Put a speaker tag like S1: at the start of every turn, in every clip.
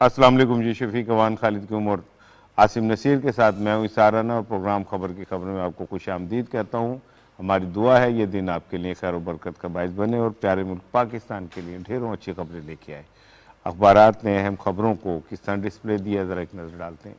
S1: अस्सलाम वालेकुम जी। शफीक अवान, खालिद की उमर, आसिम नसीर के साथ मैं हूँ इसाराना और प्रोग्राम खबर की खबर में आपको खुश आमदीद कहता हूँ। हमारी दुआ है ये दिन आपके लिए खैर और बरकत का बायस बने और प्यारे मुल्क पाकिस्तान के लिए ढेरों अच्छी खबरें लेके आए। अखबारात ने अहम खबरों को किस तरह डिस्प्ले दिया, ज़रा एक नज़र डालते हैं।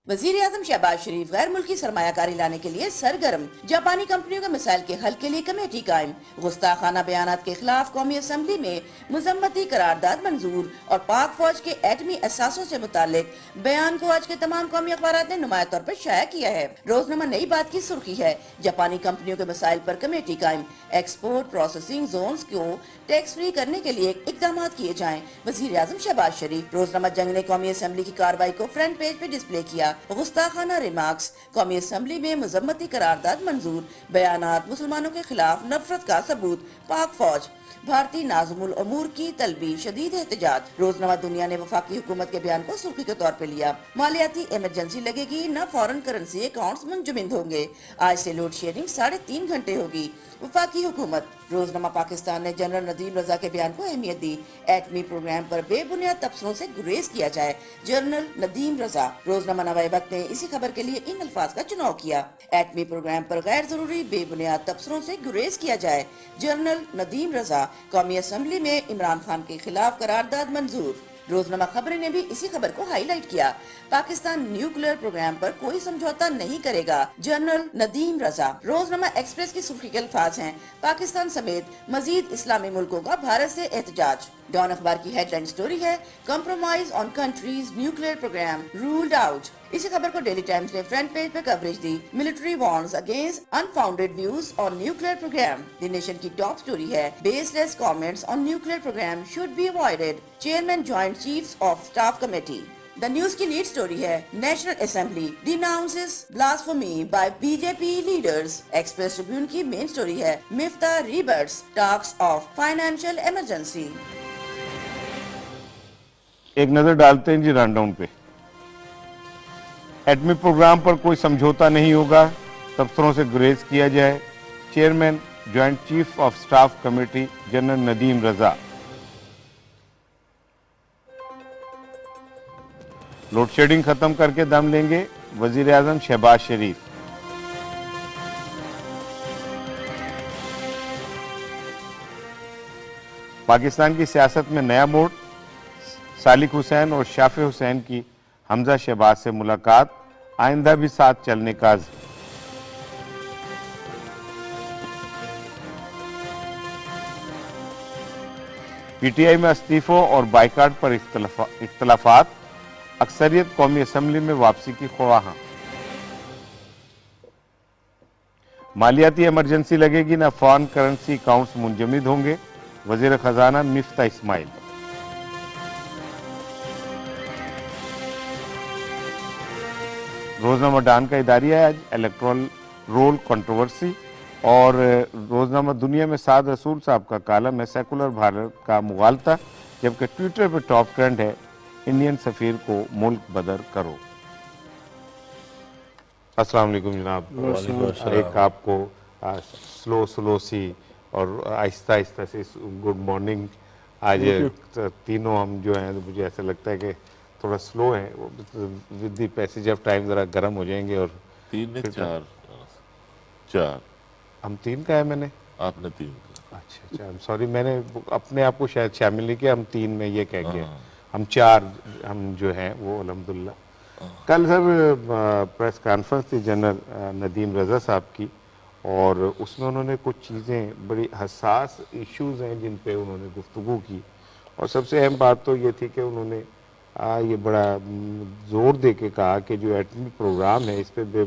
S2: वजीर आजम शहबाज शरीफ गैर मुल्की सरमायाकारी लाने के लिए सरगर्म। जापानी कंपनियों के मिसाइल के हल के लिए कमेटी कायम। गुस्ताखाना बयानात के खिलाफ कौमी असम्बली में मुजम्मती करारदाद मंजूर और पाक फौज के एटमी एहसासों से मुतालिक बयान को आज के तमाम कौमी अखबारात ने नुमाया तौर पर शाया किया है। रोजनामा नई बात की सुर्खी है, जापानी कंपनियों के मिसाइल पर कमेटी कायम। एक्सपोर्ट प्रोसेसिंग जोन्स को टैक्स फ्री करने के लिए इकदाम किए जाएं। वजीर आजम शहबाज शरीफ। रोजनामा जंग ने कौमी असम्बली की कार्रवाई को फ्रंट पेज पे डिस्प्ले किया। गुस्ताखाना रिमार्क्स, कौमी असम्बली में मुजम्मती करारदाद मंजूर, बयानात मुसलमानों के खिलाफ नफरत का सबूत, पाक फौज भारतीय नाज़िमुल उमूर की तलबी शदीद एहतजाज। रोजनामा दुनिया ने वफाकी हुकूमत के बयान को सुर्खी के तौर पे लिया। मालियाती इमरजेंसी लगेगी, न फॉरेन करेंसी अकाउंट्स मुंजमद होंगे। आज से लोड शेयरिंग 3.5 घंटे होगी। वफाकी हुकूमत। रोजनामा पाकिस्तान ने जनरल नदीम रजा के बयान को अहमियत दी। एटमी प्रोग्राम पर बेबुनियाद तबसरों से गुरेज किया जाए, जनरल नदीम रजा। रोजनामा नवाए वक्त ने इसी खबर के लिए इन अल्फाज का चुनाव किया। एटमी प्रोग्राम पर गैर जरूरी बेबुनियाद तबसरों से गुरेज किया जाए, जनरल नदीम रजा। कौमी असम्बली में इमरान खान के खिलाफ करारदाद मंजूर। रोजनामा खबरें ने भी इसी खबर को हाईलाइट किया। पाकिस्तान न्यूक्लियर प्रोग्राम पर कोई समझौता नहीं करेगा, जनरल नदीम रजा। रोजनामा एक्सप्रेस की सुर्खी के अल्फाज हैं, पाकिस्तान समेत मजीद इस्लामी मुल्कों का भारत से एहतजाज। डॉन अखबार की हेडलाइन स्टोरी है, compromise on country's nuclear program ruled out. इसी खबर को डेली टाइम्स ने फ्रंट पेज पर कवरेज दी। Military warns against unfounded views on nuclear program. The Nation की टॉप स्टोरी है, baseless comments on nuclear program should be avoided, chairman joint chiefs of staff committee. The News की lead story है, national assembly denounces blasphemy by BJP leaders. Express Tribune की main story है, Miftah rebuts talks of financial emergency.
S1: एक नज़र डालते हैं जी rundown पे। एटमी programme पर कोई समझौता नहीं होगा, तबसरों से गुरेज किया जाए, chairman joint chief of staff committee general Nadeem Raza. Load shedding खत्म करके दम लेंगे, वजीर आजम शहबाज शरीफ। पाकिस्तान की सियासत में नया मोड़, सालिक हुसैन और शाफे हुसैन की हमजा शहबाज से मुलाकात, आइंदा भी साथ चलने का अज़्म। पीटीआई में इस्तीफों और बाइकाट पर इख्तलाफात, अक्सरियत कौमी असम्बली में वापसी की ख्वाहां। मालियाती इमरजेंसी लगेगी, न फॉरेन करेंसी अकाउंट्स मुंजमद होंगे, वजीर खजाना मिफ्ता इस्माइल। रोजनामा डान का इदारिया है आज, इलेक्ट्रल रोल कंट्रोवर्सी। और रोजनामा दुनिया में साद रसूल साहब का कालम है, सेकुलर भारत का मुगालता, जबकि ट्विटर पर टॉप ट्रेंड है, इंडियन सफीर को मुल्क बदर करो। अस्सलाम वालेकुम जनाब। एक आपको स्लो सी और आहिस्ता आहिस्ता से गुड मॉर्निंग। आज तीनों हम जो हैं, मुझे ऐसा लगता है कि थोड़ा स्लो है, with the passage of time ज़रा गर्म हो जाएंगे। और
S3: 3 में 4
S1: हम 3 का है, मैंने
S3: आपने 3 का।
S1: अच्छा, सॉरी, मैंने अपने आप को शायद शामिल नहीं किया। हम 3 में ये कह गए, हम 4 हम जो हैं वो अल्हम्दुलिल्लाह। कल सर प्रेस कॉन्फ्रेंस थी जनरल नदीम रजा साहब की, और उसमें उन्होंने कुछ चीज़ें, बड़ी हसास इश्यूज़ हैं जिन पे उन्होंने गुफ्तगू की। और सबसे अहम बात तो ये थी कि उन्होंने ये बड़ा जोर दे के कहा कि जो एटमी प्रोग्राम है इस पर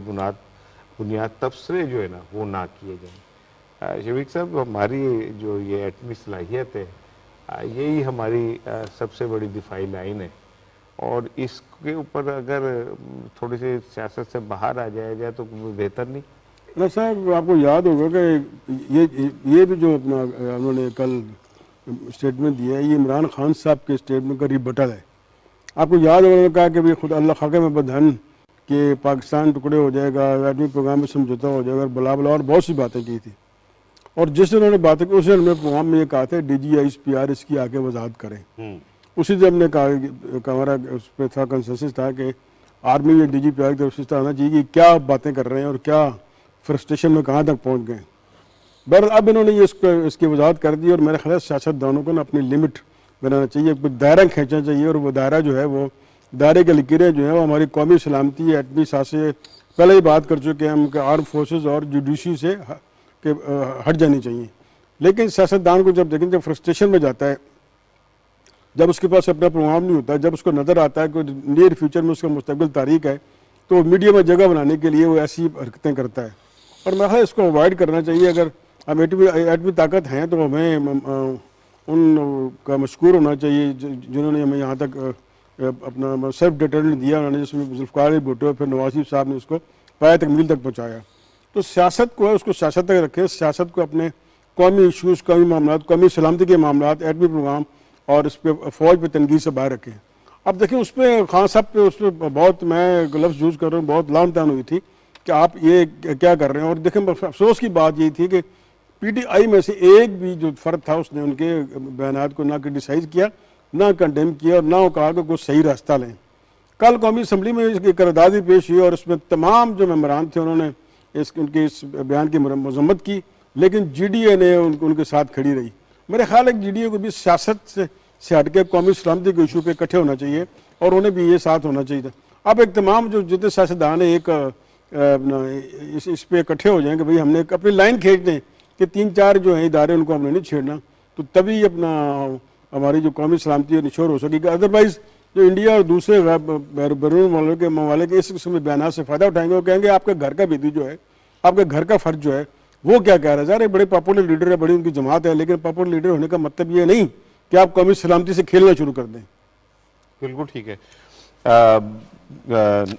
S1: बुनियाद तबसरे जो है ना वो ना किए जाएं। शफीक साहब, हमारी जो ये एटमी सलाहियत है, यही हमारी सबसे बड़ी दिफाई लाइन है, और इसके ऊपर अगर थोड़ी सी सियासत से बाहर आ जाया जाए तो बेहतर नहीं?
S4: ना साहब, आपको याद होगा कि ये भी जो अपना उन्होंने कल स्टेटमेंट दिया है, ये इमरान खान साहब के स्टेटमेंट का रिबटल है। आपको याद होगा, उन्होंने कहा कि भाई खुद अल्लाह खाके में बदहन कि पाकिस्तान टुकड़े हो जाएगा, एटमी प्रोग्राम में समझौता हो जाएगा, बला बला और बहुत सी बातें की थी। और जिस उन्होंने बातें की, उसे उन्होंने प्रोग्राम में ये कहा था DGISPR इसकी आगे वजाहत करें। उसी से हमने कहा हमारा उस पर था कंसेंसस था कि आर्मी या DGPI की तरफ से आना चाहिए कि क्या बातें कर रहे हैं और क्या फ्रस्ट्रेशन में कहाँ तक पहुँच गए। बहरहाल अब इन्होंने ये इसकी वजाहत कर दी और मेरे ख्याल सियासतदानों को ना अपनी लिमिट बनाना चाहिए, दायरा खींचना चाहिए और वो दायरा जो है वो दायरे के लकीरें जो है वो हमारी कौमी सलामती एटमी सासे पहले ही बात कर चुके हैं हम कि आर्म फोर्सेस और जुडिशरी से हट जानी चाहिए। लेकिन सियासतदान को जब देखें, जब फ्रस्ट्रेशन में जाता है, जब उसके पास अपना प्रोग्राम नहीं होता, जब उसको नज़र आता है कि नियर फ्यूचर में उसका मुस्तकबिल तारीख है, तो मीडिया में जगह बनाने के लिए वो ऐसी हरकतें करता है। और मैं ख्याल इसको अवॉइड करना चाहिए। अगर हम एटमी ताकत हैं तो हमें उनका मशकूर होना चाहिए जिन्होंने हमें यहाँ तक अपना सेल्फ डिटर्मिनेशन दिया, उन्होंने जिसमें जुल्फ़िकार अली भुट्टो फिर नवाज शरीफ साहब ने उसको पाया तकमील तक पहुँचाया। तो सियासत को है उसको सियासत तक रखें, सियासत को अपने कौमी इशूज़, कौमी मामला, कौमी सलामती के मामला, एटमी प्रोग्राम और इस पर फ़ौज पर तनकीद से बाहर रखें। अब देखिए उस पर खान साहब पे उस पर बहुत मैं लफ्ज़ यूज़ कर रहा हूँ, बहुत लान तान हुई थी कि आप ये क्या कर रहे हैं। और देखें अफसोस की बात यही थी कि PTI में से एक भी जो फ़र्द था उसने उनके बयानात को ना क्रिटिसाइज़ किया, ना कंडेम किया और ना वो कहा कि कुछ सही रास्ता लें। कल कौमी असम्बली में इसकी करारदाद भी पेश हुई और उसमें तमाम जो मेंबरान थे उन्होंने उनके इस बयान की मजम्मत की, लेकिन GDA ने उनके साथ खड़ी रही। मेरे ख्याल है GDA को भी सियासत से हट के कौमी सलामती के इशू पे इकट्ठे होना चाहिए और उन्हें भी ये साथ होना चाहिए था। अब एक तमाम जो जितने सियासतदान है एक इस पे इकट्ठे हो जाएंगे, भाई हमने अपनी लाइन खींच दें कि 3-4 जो हैं इदारे उनको हमने नहीं छेड़ना, तो तभी अपना हमारी जो कौमी सलामती निशोर हो सकेगी। अदरवाइज़ जो इंडिया और दूसरे बैरून ममालिक इस किस्म के बयान से फ़ायदा उठाएंगे, वो कहेंगे आपके घर का बेटी जो है, आपके घर का फ़र्ज जो है वो क्या कह रहा है। यार एक बड़े पॉपुलर लीडर है, बड़ी उनकी जमात है, लेकिन पॉपुलर लीडर होने का मतलब ये नहीं कि आप कौमी सलामती से खेलना शुरू कर दें।
S1: बिल्कुल ठीक है।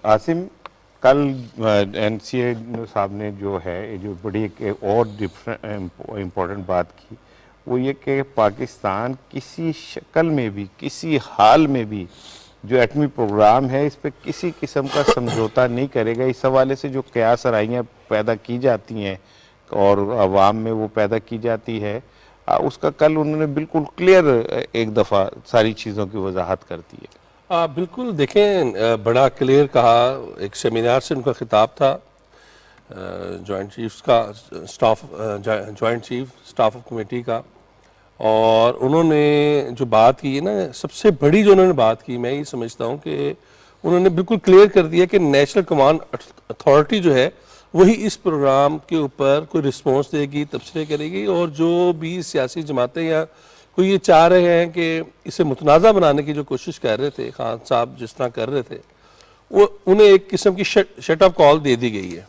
S1: आसिम, कल NCA साहब ने जो है जो बड़ी एक और इम्पोर्टेंट बात की, वो ये कि पाकिस्तान किसी शक्ल में भी, किसी हाल में भी जो एटमी प्रोग्राम है इस पर किसी किस्म का समझौता नहीं करेगा। इस हवाले से जो कयास आराइयाँ पैदा की जाती हैं और अवाम में वो पैदा की जाती है, उसका कल उन्होंने बिल्कुल क्लियर एक दफ़ा सारी चीज़ों की वजाहत कर दी है।
S5: बिल्कुल देखें, बड़ा क्लियर कहा। एक सेमिनार से उनका खिताब था जॉइंट चीफ्स का, joint chief staff of committee का, और उन्होंने जो बात की है ना, सबसे बड़ी जो उन्होंने बात की, मैं ये समझता हूँ कि उन्होंने बिल्कुल क्लियर कर दिया कि नेशनल कमांड अथॉरिटी जो है वही इस प्रोग्राम के ऊपर कोई रिस्पॉन्स देगी, तबसरे करेगी, और जो भी सियासी जमातें या कोई ये चाह रहे हैं कि इसे मुतनाज़ा बनाने की जो कोशिश कर रहे थे खान साहब जिस तरह कर रहे थे, वो उन्हें एक किस्म की शट ऑफ कॉल दे दी गई है।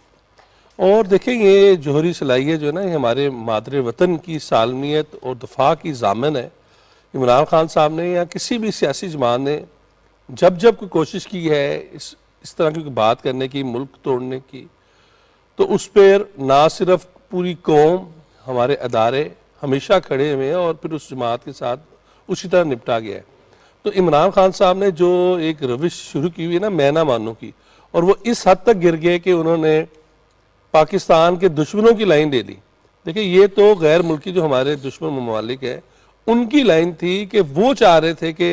S5: और देखें ये जौहरी सलाहियत जो है ना, ये हमारे मादरे वतन की सालमियत और दफा की ज़ामिन है। इमरान खान साहब ने या किसी भी सियासी जमात ने जब जब कोई कोशिश की है इस तरह की बात करने की, मुल्क तोड़ने की, तो उस पर ना सिर्फ पूरी कौम, हमारे अदारे हमेशा खड़े हुए हैं और फिर उस जमात के साथ उसी तरह निपटा गया है। तो इमरान खान साहब ने जो एक रविश शुरू की हुई है ना, मैं ना मानूं की, और वो इस हद तक गिर गए कि उन्होंने पाकिस्तान के दुश्मनों की लाइन ले ली। देखिए ये तो गैर मुल्की जो हमारे दुश्मन ममालिक है उनकी लाइन थी कि वो चाह रहे थे कि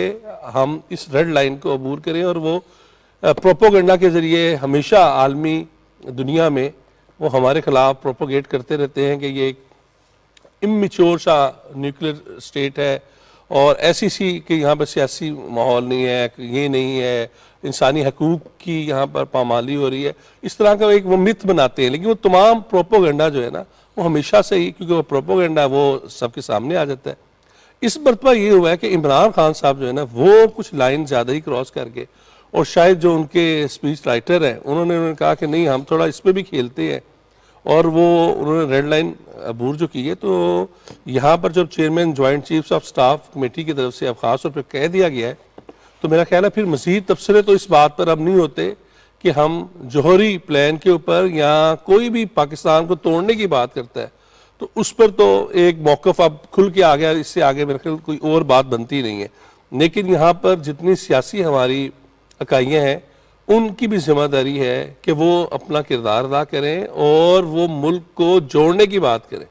S5: हम इस रेड लाइन को अबूर करें, और वो प्रोपोगेंडा के ज़रिए हमेशा आलमी दुनिया में वो हमारे खिलाफ प्रोपोगेट करते रहते हैं कि ये एक इमेच्योर सा न्यूक्लियर स्टेट है और ऐसी सी कि यहाँ पर सियासी माहौल नहीं है, ये नहीं है, इंसानी हकूक़ की यहाँ पर पामाली हो रही है, इस तरह का एक वो मिथ बनाते हैं। लेकिन वो तमाम प्रोपोगेंडा जो है ना, वो हमेशा से ही, क्योंकि वो प्रोपोगेंडा वो सबके सामने आ जाता है। इस मरतबा ये हुआ है कि इमरान खान साहब जो है ना, वो कुछ लाइन ज़्यादा ही क्रॉस करके, और शायद जो उनके स्पीच राइटर हैं उन्होंने कहा कि नहीं हम थोड़ा इस पर भी खेलते हैं, और वो उन्होंने रेड लाइन अबूर जो की है। तो यहाँ पर जब chairman joint chiefs of staff committee की तरफ से अब ख़ास तौर पर कह दिया गया है, तो मेरा ख्याल है फिर मज़ीद तबसरे तो इस बात पर अब नहीं होते कि हम जौहरी प्लान के ऊपर या कोई भी पाकिस्तान को तोड़ने की बात करता है तो उस पर तो एक मौक़िफ़ अब खुल के आ गया, इससे आगे मेरे ख्याल कोई और बात बनती नहीं है। लेकिन यहाँ पर जितनी सियासी हमारी इकाइयाँ हैं उनकी भी जिम्मेदारी है कि वो अपना किरदार अदा करें और वो मुल्क को जोड़ने की बात करें।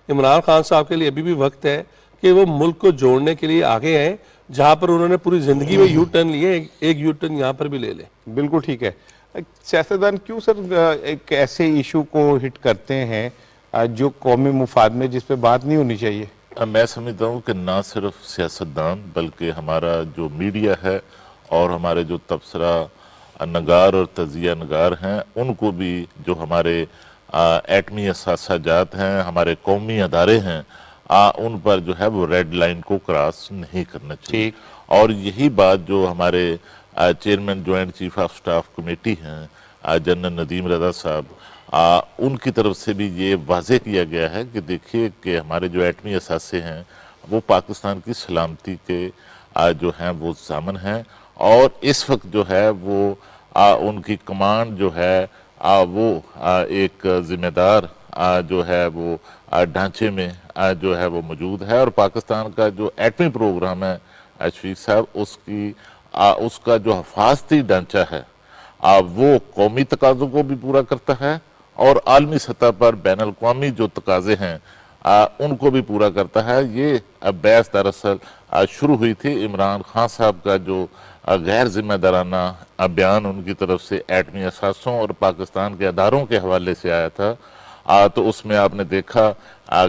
S5: इमरान खान साहब के लिए अभी भी वक्त है कि वो मुल्क को जोड़ने के लिए आगे आए, जहां पर उन्होंने पूरी जिंदगी में यू टर्न लिए, एक यू टर्न यहाँ पर भी ले लें।
S1: बिल्कुल ठीक है। सियासतदान क्यों सर एक ऐसे इशू को हिट करते हैं जो कौमी मुफाद में, जिस पे बात नहीं होनी चाहिए?
S3: मैं समझता हूँ कि ना सिर्फ सियासतदान बल्कि हमारा जो मीडिया है और हमारे जो तबसरा नगार और तजिया नगार हैं, उनको भी जो हमारे एटमी असासाजात हैं, हमारे कौमी अदारे हैं, उन पर जो है वो रेड लाइन को क्रॉस नहीं करना चाहिए। और यही बात जो हमारे chairman joint chief of staff committee हैं जनरल नदीम रजा साहब, उनकी तरफ से भी ये वाजे किया गया है कि देखिए कि हमारे जो एटमी असासे हैं वो पाकिस्तान की सलामती के जो हैं वो ज़ामन हैं, और इस वक्त जो है वो उनकी कमांड जो है वो एक ज़िम्मेदार जो है वो ढांचे में जो है वो मौजूद है। और पाकिस्तान का जो एटमी प्रोग्राम है शफीक साहब, उसका जो हिफाजती ढांचा है वो कौमी तकाज़ों को भी पूरा करता है और आलमी सतह पर बैन अल-अक़वामी जो तकाज़े हैं उनको भी पूरा करता है। ये बहस दरअसल शुरू हुई थी इमरान खान साहब का जो गैर जिम्मेदाराना बयान उनकी तरफ से एटमी असासों और पाकिस्तान के अदारों के हवाले से आया था। तो उसमें आपने देखा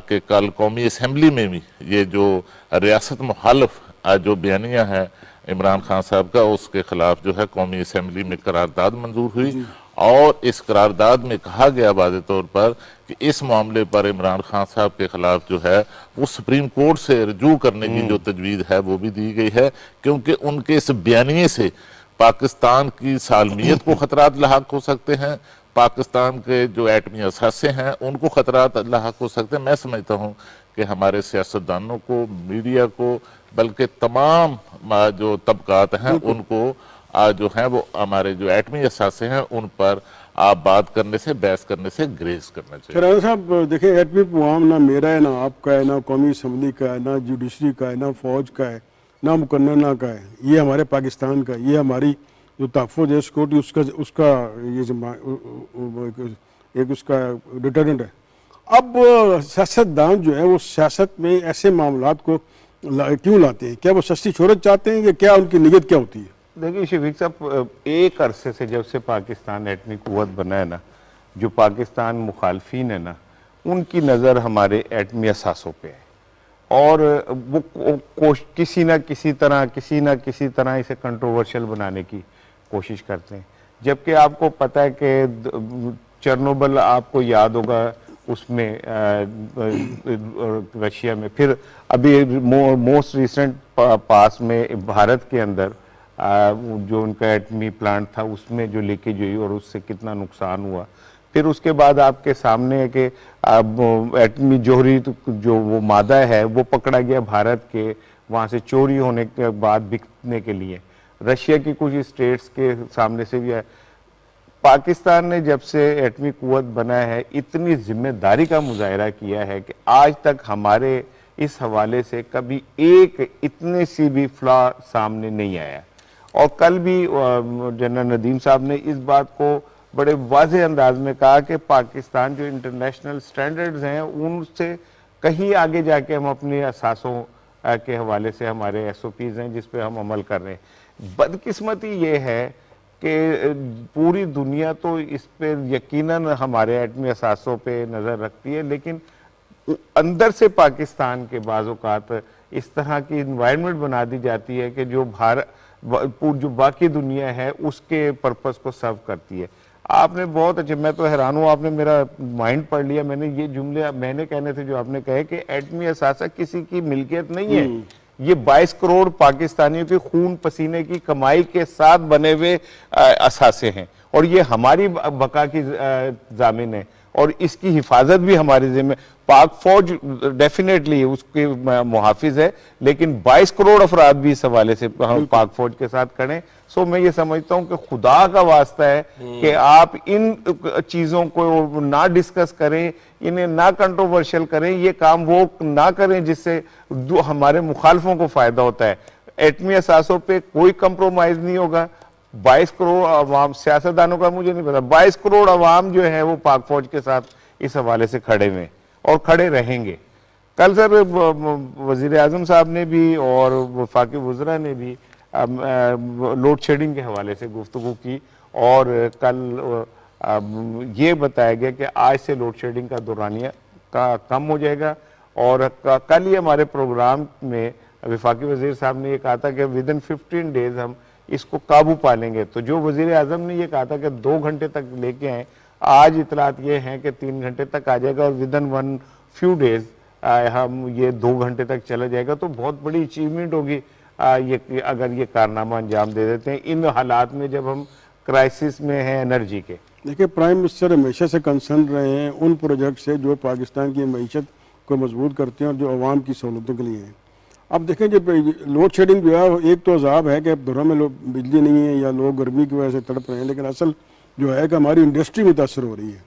S3: कि कल कौमी असम्बली में भी ये जो रियासत मुखालिफ जो बयानिया है इमरान खान साहब का, उसके खिलाफ जो है कौमी असम्बली में करारदाद मंजूर हुई, और इस करारदाद में कहा गया वाज़े तौर पर कि इस मामले पर इमरान खान साहब के खिलाफ जो है वो सुप्रीम कोर्ट से रजू करने की जो तजवीज़ है वो भी दी गई है, क्योंकि उनके इस बयानिए से पाकिस्तान की सालमियत को खतरात लाहक हो सकते हैं, पाकिस्तान के जो एटमी असासे हैं उनको खतरात लाहक हो सकते हैं। मैं समझता हूँ कि हमारे सियासतदानों को, मीडिया को, बल्कि तमाम जो तबकात हैं उनको जो हैं वो हमारे जो एटमी असासे हैं उन पर बात करने से, बहस करने से ग्रेज करना चाहिए।
S4: राजा साहब देखिए, एटमी प्रोग्राम ना मेरा है, ना आपका है, ना कौमी असम्बली का है, ना जुडिशरी का है, ना फौज का है, ना मुकन्ना का है, ये हमारे पाकिस्तान का, ये हमारी जो तहफ़्फ़ुज़ है सिक्योरिटी उसका ये एक उसका डिटरेंट है। अब सियासतदान जो है वो सियासत में ऐसे मामलात को क्यों लाते हैं? क्या वो सस्ती शोहरत चाहते हैं, कि क्या उनकी नीयत क्या होती है?
S1: देखिए शफीक साहब, एक अरसे से जब से पाकिस्तान एटमी कुव्वत बना है ना, जो पाकिस्तान मुखालफीन है ना, उनकी नज़र हमारे एटमी असासों पे है, और वो किसी ना किसी तरह इसे कंट्रोवर्शियल बनाने की कोशिश करते हैं। जबकि आपको पता है कि चेरनोबिल आपको याद होगा, उसमें रशिया में, फिर अभी मोस्ट रिसेंट पास में भारत के अंदर जो उनका एटमी प्लांट था उसमें जो लीकेज हुई और उससे कितना नुकसान हुआ। फिर उसके बाद आपके सामने है कि एटमी जोहरी जो वो मादा है वो पकड़ा गया भारत के वहाँ से चोरी होने के बाद बिकने के लिए। रशिया की कुछ स्टेट्स के सामने से भी है। पाकिस्तान ने जब से एटमी कुव्वत बना है इतनी जिम्मेदारी का मुजाहरा किया है कि आज तक हमारे इस हवाले से कभी एक इतने सी भी फ्लॉ सामने नहीं आया। और कल भी जनरल नदीम साहब ने इस बात को बड़े वाज़े अंदाज में कहा कि पाकिस्तान जो इंटरनेशनल स्टैंडर्ड्स हैं उनसे कहीं आगे जाके हम अपने असासों के हवाले से हमारे SOPs हैं जिस पे हम अमल कर रहे हैं। बदकिस्मती ये है कि पूरी दुनिया तो इस पे यकीनन हमारे एटमी असासों पे नज़र रखती है, लेकिन अंदर से पाकिस्तान के बाज़ औक़ात इस तरह की इन्वायरमेंट बना दी जाती है कि जो जो बाकी दुनिया है उसके पर्पस को सर्व करती है। आपने बहुत अच्छे, मैं तो हैरान हूँ, आपने मेरा माइंड पढ़ लिया। मैंने ये जुमले मैंने कहने थे जो आपने कहे कि एटमी असासा किसी की मिल्कियत नहीं है, ये 22 करोड़ पाकिस्तानियों के खून पसीने की कमाई के साथ बने हुए असासे हैं, और ये हमारी बका की जामिन है और इसकी हिफाजत भी हमारी जिम्मे। पाक फौज डेफिनेटली उसके मुहाफिज है, लेकिन 22 करोड़ अफराद भी इस हवाले से हम पाक फौज के साथ करें। सो मैं ये समझता हूँ कि खुदा का वास्ता है कि आप इन चीज़ों को ना डिस्कस करें, इन्हें ना कंट्रोवर्शियल करें, ये काम वो ना करें जिससे हमारे मुखालफों को फ़ायदा होता है। एटमी असासों पे कोई कंप्रोमाइज़ नहीं होगा। 22 करोड़ अवाम, सियासतदानों का मुझे नहीं पता, 22 करोड़ अवाम जो है वो पाक फौज के साथ इस हवाले से खड़े हुए और खड़े रहेंगे। कल सर वज़ीर आज़म साहब ने भी और वफाकी वज़रा ने भी लोड शेडिंग के हवाले से गुफ्तगू की और कल ये बताया गया कि आज से लोड शेडिंग का दौरानिया का कम हो जाएगा और कल ही हमारे प्रोग्राम में वफाकी वज़ीर साहब ने ये कहा था कि विदिन 15 डेज हम इसको काबू पा लेंगे। तो जो वज़ीर आज़म ने ये कहा था कि 2 घंटे तक लेके आए, आज इतलात ये हैं कि 3 घंटे तक आ जाएगा और विदिन 1 few डेज हम ये 2 घंटे तक चला जाएगा। तो बहुत बड़ी अचीवमेंट होगी ये अगर ये कारनामा अंजाम दे देते हैं इन हालात में जब हम क्राइसिस में हैं एनर्जी के। देखिए,
S4: प्राइम मिनिस्टर हमेशा से कंसर्न रहे हैं उन प्रोजेक्ट से जो पाकिस्तान की मईशत को मजबूत करते हैं और जो आवाम की सहूलतों के लिए हैं। अब देखें, जब लोड शेडिंग जो है एक तो अजाब है कि अब घरों में बिजली नहीं है या लोग गर्मी की वजह से तड़प रहे हैं, लेकिन असल जो है कि हमारी इंडस्ट्री मुतासर हो रही है।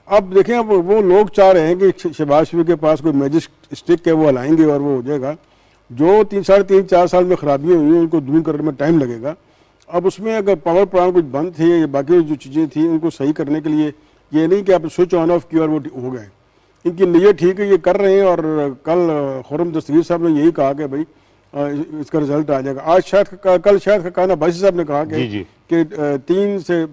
S4: अब देखें, अब वो लोग चाह रहे हैं कि शहबाज शरीफ के पास कोई मैजिक स्टिक है, वो हलाएंगे और वो हो जाएगा। जो 3-4 साल में खराबियाँ हुई उनको दूर करने में टाइम लगेगा। अब उसमें अगर पावर प्लांट कुछ बंद थे या बाकी जो चीज़ें थी उनको सही करने के लिए ये नहीं कि आप स्विच ऑन ऑफ किया और वो हो गए। इनकी नीयत ठीक है, ये कर रहे हैं। और कल खुर्रम दस्तगीर साहब ने यही कहा कि भाई इसका रिजल्ट आ जाएगा। आज शायद कल शायद खाना बासी साहब ने कहा कि 3 से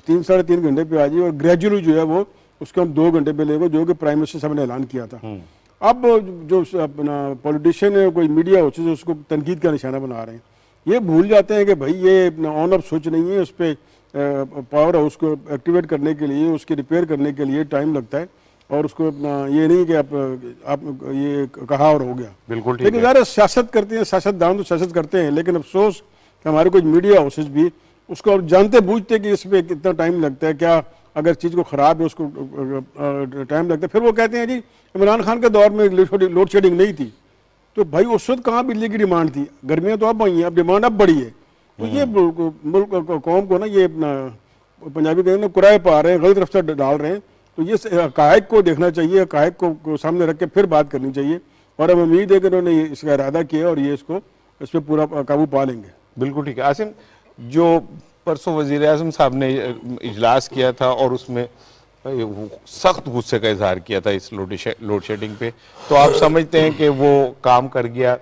S4: 3-3.5 घंटे पे आ जाए और ग्रेजुअली जो है वो उसको हम 2 घंटे पे लेंगे, जो कि प्राइम मिनिस्टर साहब ने ऐलान किया था। अब जो अपना पॉलिटिशियन है, कोई मीडिया हाउसेज उसको तनकीद का निशाना बना रहे हैं। ये भूल जाते हैं कि भाई ये ऑन ऑफ स्विच नहीं है, उस पर पावर हाउस को एक्टिवेट करने के लिए, उसकी रिपेयर करने के लिए टाइम लगता है और उसको ये नहीं कि आप ये कहा और हो गया। बिल्कुल ठीक। लेकिन ज़रा सियासत करते हैं, सियासतदान तो सियासत करते हैं, लेकिन अफसोस कि हमारे कुछ मीडिया हाउसेज भी उसको अब जानते बूझते कि इस पर कितना टाइम लगता है, क्या अगर चीज़ को ख़राब है उसको टाइम लगता है। फिर वो कहते हैं जी इमरान खान के दौर में लोड शेडिंग नहीं थी। तो भाई उस वक्त कहाँ बिजली की डिमांड थी? गर्मियाँ तो अब आई हैं, अब डिमांड अब बढ़ी है। तो ये मुल्क कौम को ना ये अपना पंजाबी कहते हैं ना कुराए पा रहे हैं, गलत रफ्ता डाल रहे हैं। तो ये हक़ाइक़ को देखना चाहिए, हक़ाइक़ को सामने रख के फिर बात करनी चाहिए। और हम उम्मीद है कि उन्होंने इसका इरादा किया और ये इस पर पूरा काबू पा लेंगे। बिल्कुल ठीक है। आसिम, जो परसों वज़ीर आज़म साहब ने इजलास किया था और उसमें सख्त गुस्से का इजहार किया था इस लोड शेडिंग पे, तो आप समझते हैं कि वो काम कर गया,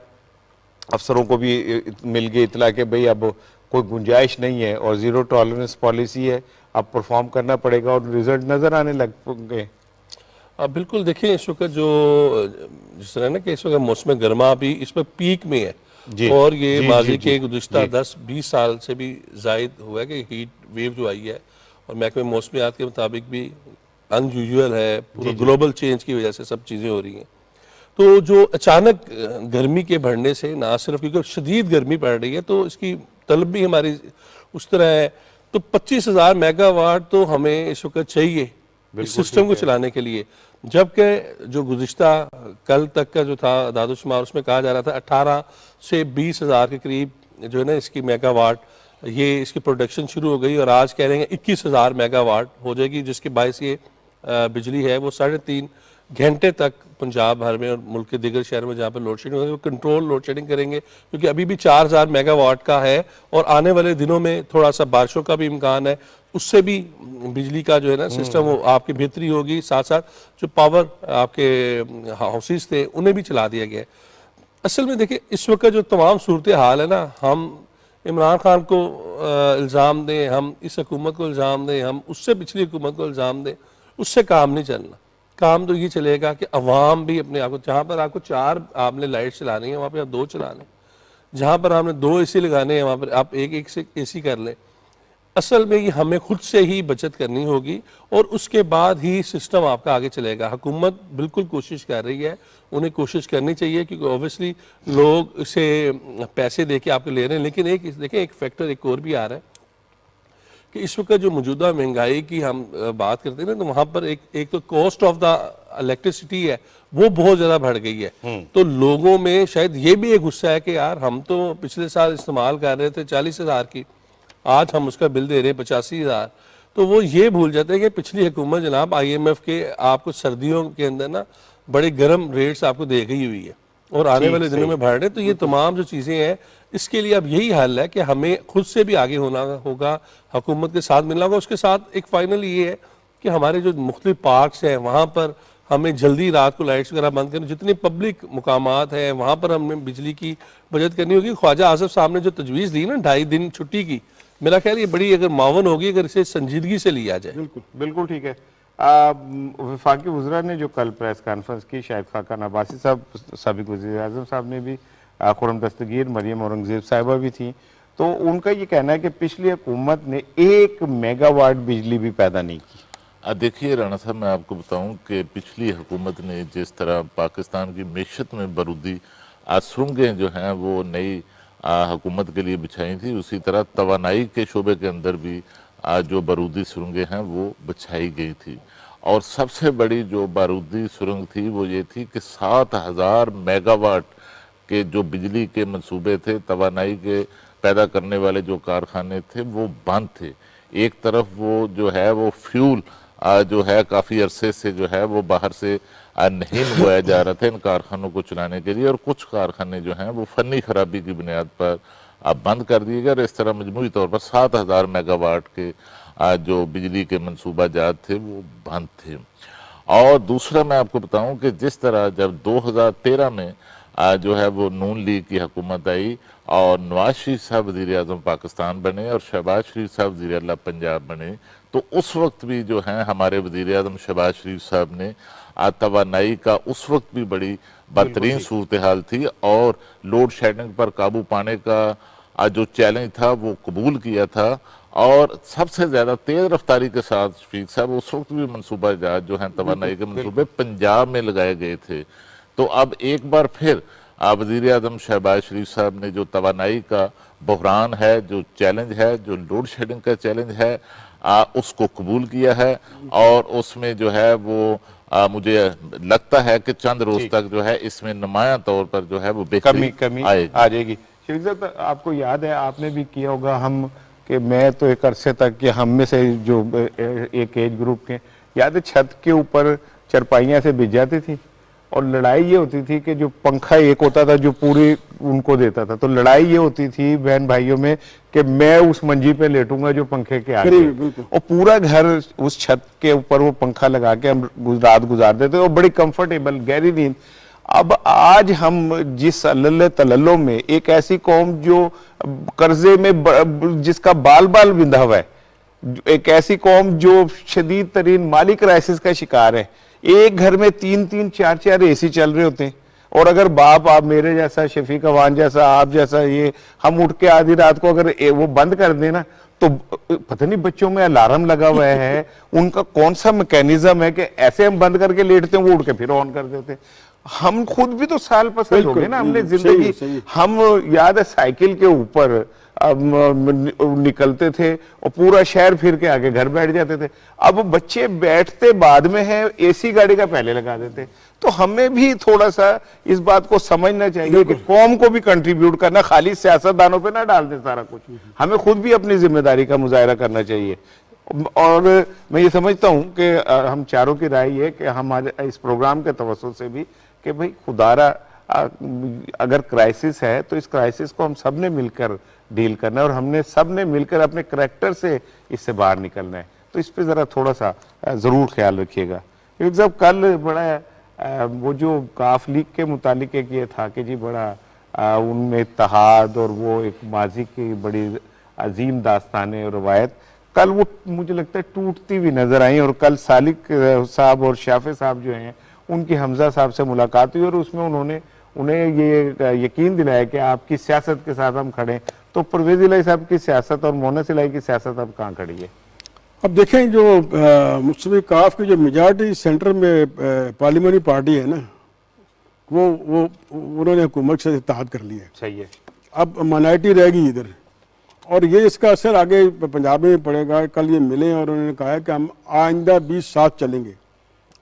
S4: अफसरों को भी मिल गई इतला कि भाई अब कोई गुंजाइश नहीं है और ज़ीरो टॉलरेंस पॉलिसी है, अब परफॉर्म करना पड़ेगा और रिजल्ट नज़र आने लग गए?
S5: बिल्कुल। देखिए, इस वक्त जो जिस तरह ना कि इस वक्त मौसम गर्मा भी इस पर पीक में है और ये माजी के गुज़िश्ता 10-20 साल से भी ज़ायद हुआ है कि हीट वेव जो आई है और महकमे मौसमियात के मुताबिक भी अनयूजुअल है, पूरा ग्लोबल चेंज की वजह से सब चीज़ें हो रही हैं। तो जो अचानक गर्मी के बढ़ने से ना सिर्फ क्योंकि शदीद गर्मी पड़ रही है तो इसकी तलब भी हमारी उस तरह है, तो 25,000 मेगावाट तो हमें इस वक्त चाहिए इस सिस्टम को चलाने के लिए। जबकि जो गुज़िश्ता कल तक का जो था दादुशुमार उसमें कहा जा रहा था 18 से 20,000 के करीब जो है ना इसकी मेगावाट ये इसकी प्रोडक्शन शुरू हो गई और आज कह रहे हैं 21,000 मेगावाट हो जाएगी, जिसके बायस ये बिजली है वो 3.5 घंटे तक पंजाब भर में और मुल्क के दीगर शहरों में जहाँ पर लोड शेडिंग होगी वो कंट्रोल लोड शेडिंग करेंगे, क्योंकि अभी भी 4,000 मेगावाट का है और आने वाले दिनों में थोड़ा सा बारिशों का भी इम्कान है, उससे भी बिजली का जो है ना सिस्टम वो आपकी बेहतरी होगी। साथ साथ जो पावर आपके हाउसेस थे उन्हें भी चला दिया गया है। असल में देखिए, इस वक्त जो तमाम सूरत हाल है ना, हम इमरान खान को इल्ज़ाम दें, हम इस हुकूमत को इल्ज़ाम दें, हम उससे पिछली हुकूमत को इल्ज़ाम दें, उससे काम नहीं चलना। काम तो ये चलेगा कि अवाम भी अपने आप को, जहाँ पर आपको 4 आपने लाइट चलानी है वहाँ पर आप 2 चला लें, जहाँ पर आपने 2 AC लगाने हैं वहाँ पर आप एक से AC कर लें। असल में ये हमें खुद से ही बचत करनी होगी और उसके बाद ही सिस्टम आपका आगे चलेगा। हुकूमत बिल्कुल कोशिश कर रही है, उन्हें कोशिश करनी चाहिए, क्योंकि ऑब्वियसली लोग इसे पैसे दे के आपको ले रहे हैं। लेकिन एक देखें, एक फैक्टर एक और भी आ रहा है कि इस वक्त जो मौजूदा महंगाई की हम बात करते हैं ना, तो वहाँ पर एक तो कॉस्ट ऑफ द इलेक्ट्रिसिटी है वो बहुत ज़्यादा बढ़ गई है। तो लोगों में शायद ये भी एक गुस्सा है कि यार हम तो पिछले साल इस्तेमाल कर रहे थे 40,000 की, आज हम उसका बिल दे रहे हैं 85,000। तो वो ये भूल जाते हैं कि पिछली हुकूमत जनाब IMF के आपको सर्दियों के अंदर ना बड़े गर्म रेट्स आपको दे गई हुई है और आने वाले दिनों में बढ़ रहे। तो ये तमाम जो चीज़ें हैं इसके लिए अब यही हल है कि हमें खुद से भी आगे होना होगा, हुकूमत के साथ मिलना होगा। उसके साथ एक फाइनल ये है कि हमारे जो मुख्तलिफ पार्क्स हैं वहाँ पर हमें जल्दी रात को लाइट्स वगैरह बंद करनी, जितने पब्लिक मुकामात हैं वहाँ पर हमें बिजली की बचत करनी होगी। ख्वाजा आसिफ साहब ने जो तजवीज़ दी ना 2.5 दिन छुट्टी की, मेरा ख्याल ये बड़ी अगर मावन होगी अगर इसे संजीदगी से लिया जाए।
S1: बिल्कुल बिल्कुल ठीक है। वफाकी वज़रा ने जो कल प्रेस कॉन्फ्रेंस की, शायद खाकान अब्बासी साहब, साबिक वज़ीर आज़म साहब ने भी, खुर्रम दस्तगीर, मरियम औरंगज़ेब साहिबा भी थी, तो उनका ये कहना है कि पिछली हुकूमत ने 1 मेगावाट बिजली भी पैदा नहीं की।
S3: देखिए राणा साहब, मैं आपको बताऊं कि पिछली हुकूमत ने जिस तरह पाकिस्तान की मैशत में बारूदी सुरंगें जो हैं वो नई हुकूमत के लिए बिछाई थी, उसी तरह तवानाई के शोबे के अंदर भी जो बारूदी सुरंगें हैं वो बिछाई गई थी। और सबसे बड़ी जो बारूदी सुरंग थी वो ये थी कि 7000 मेगावाट के जो बिजली के मंसूबे थे, तवानाई के पैदा करने वाले जो कारखाने थे वो बंद थे। एक तरफ वो जो है वो फ्यूल जो है काफ़ी अरसे से जो है वो बाहर से नहीं मंगवाया जा रहा था इन कारखानों को चलाने के लिए, और कुछ कारखाने जो हैं वो फनी खराबी की बुनियाद पर बंद कर दिए गए, और इस तरह मजमूई तौर पर 7000 मेगावाट के जो बिजली के मनसूबा जात थे वो बंद थे। और दूसरा मैं आपको बताऊं कि जिस तरह जब 2013 में जो है वो नून लीग की हुकूमत आई और नवाज शरीफ साहब वज़ीर आज़म पाकिस्तान बने और शहबाज शरीफ साहब वज़ीर आला पंजाब बने, तो उस वक्त भी जो है हमारे वज़ीर आज़म शहबाज शरीफ साहब ने तवानाई का उस वक्त भी बड़ी बदतरीन सूरत हाल थी और लोड शेडिंग पर काबू पाने का जो चैलेंज था वो कबूल किया था, और सबसे ज़्यादा तेज़ रफ्तारी के साथ शफीक साहब उस वक्त भी मनसूबा जहाज जो हैं तवानाई के मनसूबे पंजाब में लगाए गए थे। तो अब एक बार फिर वज़ीर आज़म शहबाज शरीफ साहब ने जो तवानाई का बहरान है, जो चैलेंज है, जो लोड शेडिंग का चैलेंज है, उसको कबूल किया है, और उसमें जो है वो मुझे लगता है कि चंद रोज तक जो है इसमें नुमाया तौर पर जो है वो
S1: कमी आ जाएगी। शफीक साहब, आपको याद है, आपने भी किया होगा, हम कि मैं तो एक अरसे तक कि हम में से जो एक एज ग्रुप के, याद है छत के ऊपर चरपाइयाँ से बिछ जाती थी और लड़ाई ये होती थी कि जो पंखा एक होता था जो पूरी उनको देता था, तो लड़ाई ये होती थी बहन भाइयों में कि मैं उस मंजी पे लेटूंगा जो पंखे के आगे, और पूरा घर उस छत के ऊपर वो पंखा लगा के हम रात गुजार देते और बड़ी कंफर्टेबल गहरी नींद। अब आज हम जिस अल्लल्ले तलल्लो में, एक ऐसी कौम जो कर्जे में जिसका बाल बाल बिंधा हुआ है, एक ऐसी कौम जो शदीद तरीन माली क्राइसिस का शिकार है, एक घर में 3-3 4-4 एसी चल रहे होते हैं, और अगर बाप, आप मेरे जैसा, शफीक अवान जैसा, आप जैसा, ये हम उठ के आधी रात को अगर वो बंद कर देना तो पता नहीं बच्चों में अलार्म लगा हुआ है, उनका कौन सा मैकेनिज्म है कि ऐसे हम बंद करके लेटते हैं वो उठ के फिर ऑन कर देते हैं। हम खुद भी तो साल पसाल हो गए ना, हमने जिंदगी, हम याद है साइकिल के ऊपर निकलते थे और पूरा शहर फिर के आगे घर बैठ जाते थे। अब बच्चे बैठते बाद में है, एसी गाड़ी का पहले लगा देते। तो हमें भी थोड़ा सा इस बात को समझना चाहिए कि कौम को भी कंट्रीब्यूट करना, खाली सियासतदानों पे ना डाल दे सारा कुछ, हमें खुद भी अपनी जिम्मेदारी का मुजाहरा करना चाहिए। और मैं ये समझता हूँ कि हम चारों की राय ये कि हमारे इस प्रोग्राम के तवज्जुह से भी कि भाई खुदारा अगर क्राइसिस है तो इस क्राइसिस को हम सब ने मिलकर डील करना है और हमने सब ने मिलकर अपने करैक्टर से इससे बाहर निकलना है। तो इस पे ज़रा थोड़ा सा ज़रूर ख्याल रखिएगा। क्योंकि जब कल बड़ा वो जो काफ लीग के मुतालिक एक ये था कि जी बड़ा उनमें इत्तेहाद और वो एक माजी की बड़ी अजीम दास्तानें और रवायत, कल वो मुझे लगता है टूटती हुई नज़र आई। और कल सालिक साहब और शाफे साहब जो हैं उनकी हमजा साहब से मुलाकात हुई और उसमें उन्होंने उन्हें ये यकीन दिलाया कि आपकी सियासत के साथ हम खड़े। तो परवेज़ इलाही साहब की सियासत और मोनस इलाही की सियासत अब कहाँ खड़ी है?
S4: अब देखें, जो मुस्लिम काफ की जो मेजॉरिटी सेंटर में पार्लियामेंट्री पार्टी है ना, वो उन्होंने हुकूमत से इत्तेहाद कर लिया है।
S1: सही है।
S4: अब माइनॉरिटी रहेगी इधर, और ये इसका असर आगे पंजाब में पड़ेगा। कल ये मिले और उन्होंने कहा है कि हम आइंदा 20 साथ चलेंगे।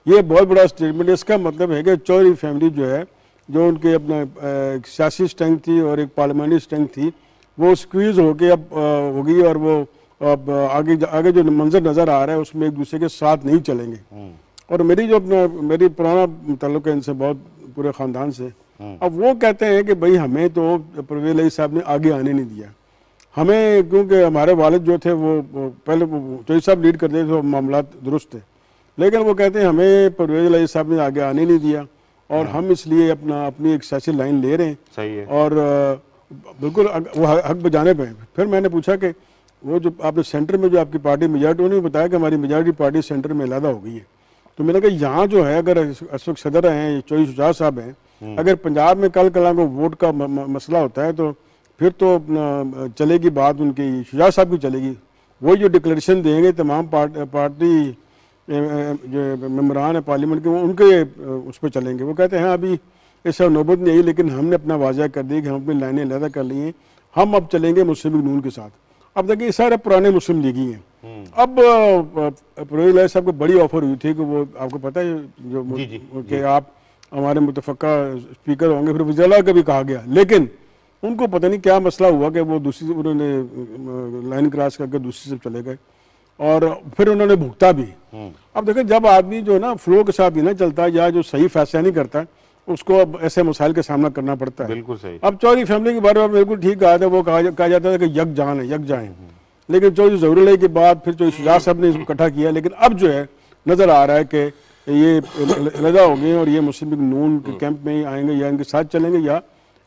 S4: ये बहुत बड़ा स्टेटमेंट है। इसका मतलब है कि चौधरी फैमिली जो है, जो उनके अपना सियासी स्ट्रेंथ थी और एक पार्लियामेंट्री स्ट्रेंथ थी, वो स्क्वीज होके अब होगी, और वो अब आगे जो मंजर नज़र आ रहा है उसमें एक दूसरे के साथ नहीं चलेंगे। और मेरी पुराना ताल्लुक है इनसे, बहुत पूरे ख़ानदान से। अब वो कहते हैं कि भाई हमें तो परवेज़ इलाही साहब ने आगे आने नहीं दिया हमें, क्योंकि हमारे वालिद जो थे वो पहले चौधरी साहब लीड करते थे, तो मामला दुरुस्त थे। लेकिन वो कहते हैं हमें परवेज़ इलाही साहब ने आगे आने नहीं दिया और हम इसलिए अपनी एक सियासी लाइन ले रहे हैं।
S1: सही है।
S4: और बिल्कुल वो हक बजाने पे। फिर मैंने पूछा कि वो जो आपने सेंटर में जो आपकी पार्टी मेजॉरिटी, उन्होंने बताया कि हमारी मेजॉरिटी पार्टी सेंटर में अलहदा हो गई है। तो मैंने कहा यहाँ जो है, अगर इस वक्त सदर हैं चौधरी शुजात साहब हैं, अगर पंजाब में कल कला को वोट का मसला होता है तो फिर तो चलेगी बात उनकी, शुजात साहब की चलेगी। वही जो डिक्लेरेशन देंगे तमाम पार्टी जो मेम्बरान है पार्लियामेंट के, वो उनके उस पर चलेंगे। वो कहते हैं अभी इस नौबत नहीं आई, लेकिन हमने अपना वाज़ा कर दिया कि हम अपनी लाइनें अलहदा कर ली हैं, हम अब चलेंगे मुस्लिम लीग नून के साथ। अब देखिए सारे पुराने मुस्लिम लीगी हैं। अब परवेज़ इलाही साहब को बड़ी ऑफर हुई थी कि वो आपको पता है जो कि आप हमारे मुतफ़क्का स्पीकर होंगे, फिर वज़ीर का भी कहा गया, लेकिन उनको पता नहीं क्या मसला हुआ कि वो दूसरी, उन्होंने लाइन क्रॉस करके दूसरी से चले गए और फिर उन्होंने भुगता भी। अब देखो जब आदमी जो ना फ्लो के साथ ही ना चलता या जो सही फैसला नहीं करता, उसको अब ऐसे मसाइल का सामना करना पड़ता है।
S1: बिल्कुल सही।
S4: अब चौधरी फैमिली के बारे में बिल्कुल ठीक कहा था, वो कहा जाता था कि यक जान है, यक जाएं, लेकिन चौधरी ज़हूर इलाही के बाद फिर चौधरी शुजात साहब ने इसको इकट्ठा किया। लेकिन अब जो है नज़र आ रहा है कि ये अलहदा हो गए और ये मुस्लिम लीग नून के कैंप में ही आएंगे या इनके साथ चलेंगे या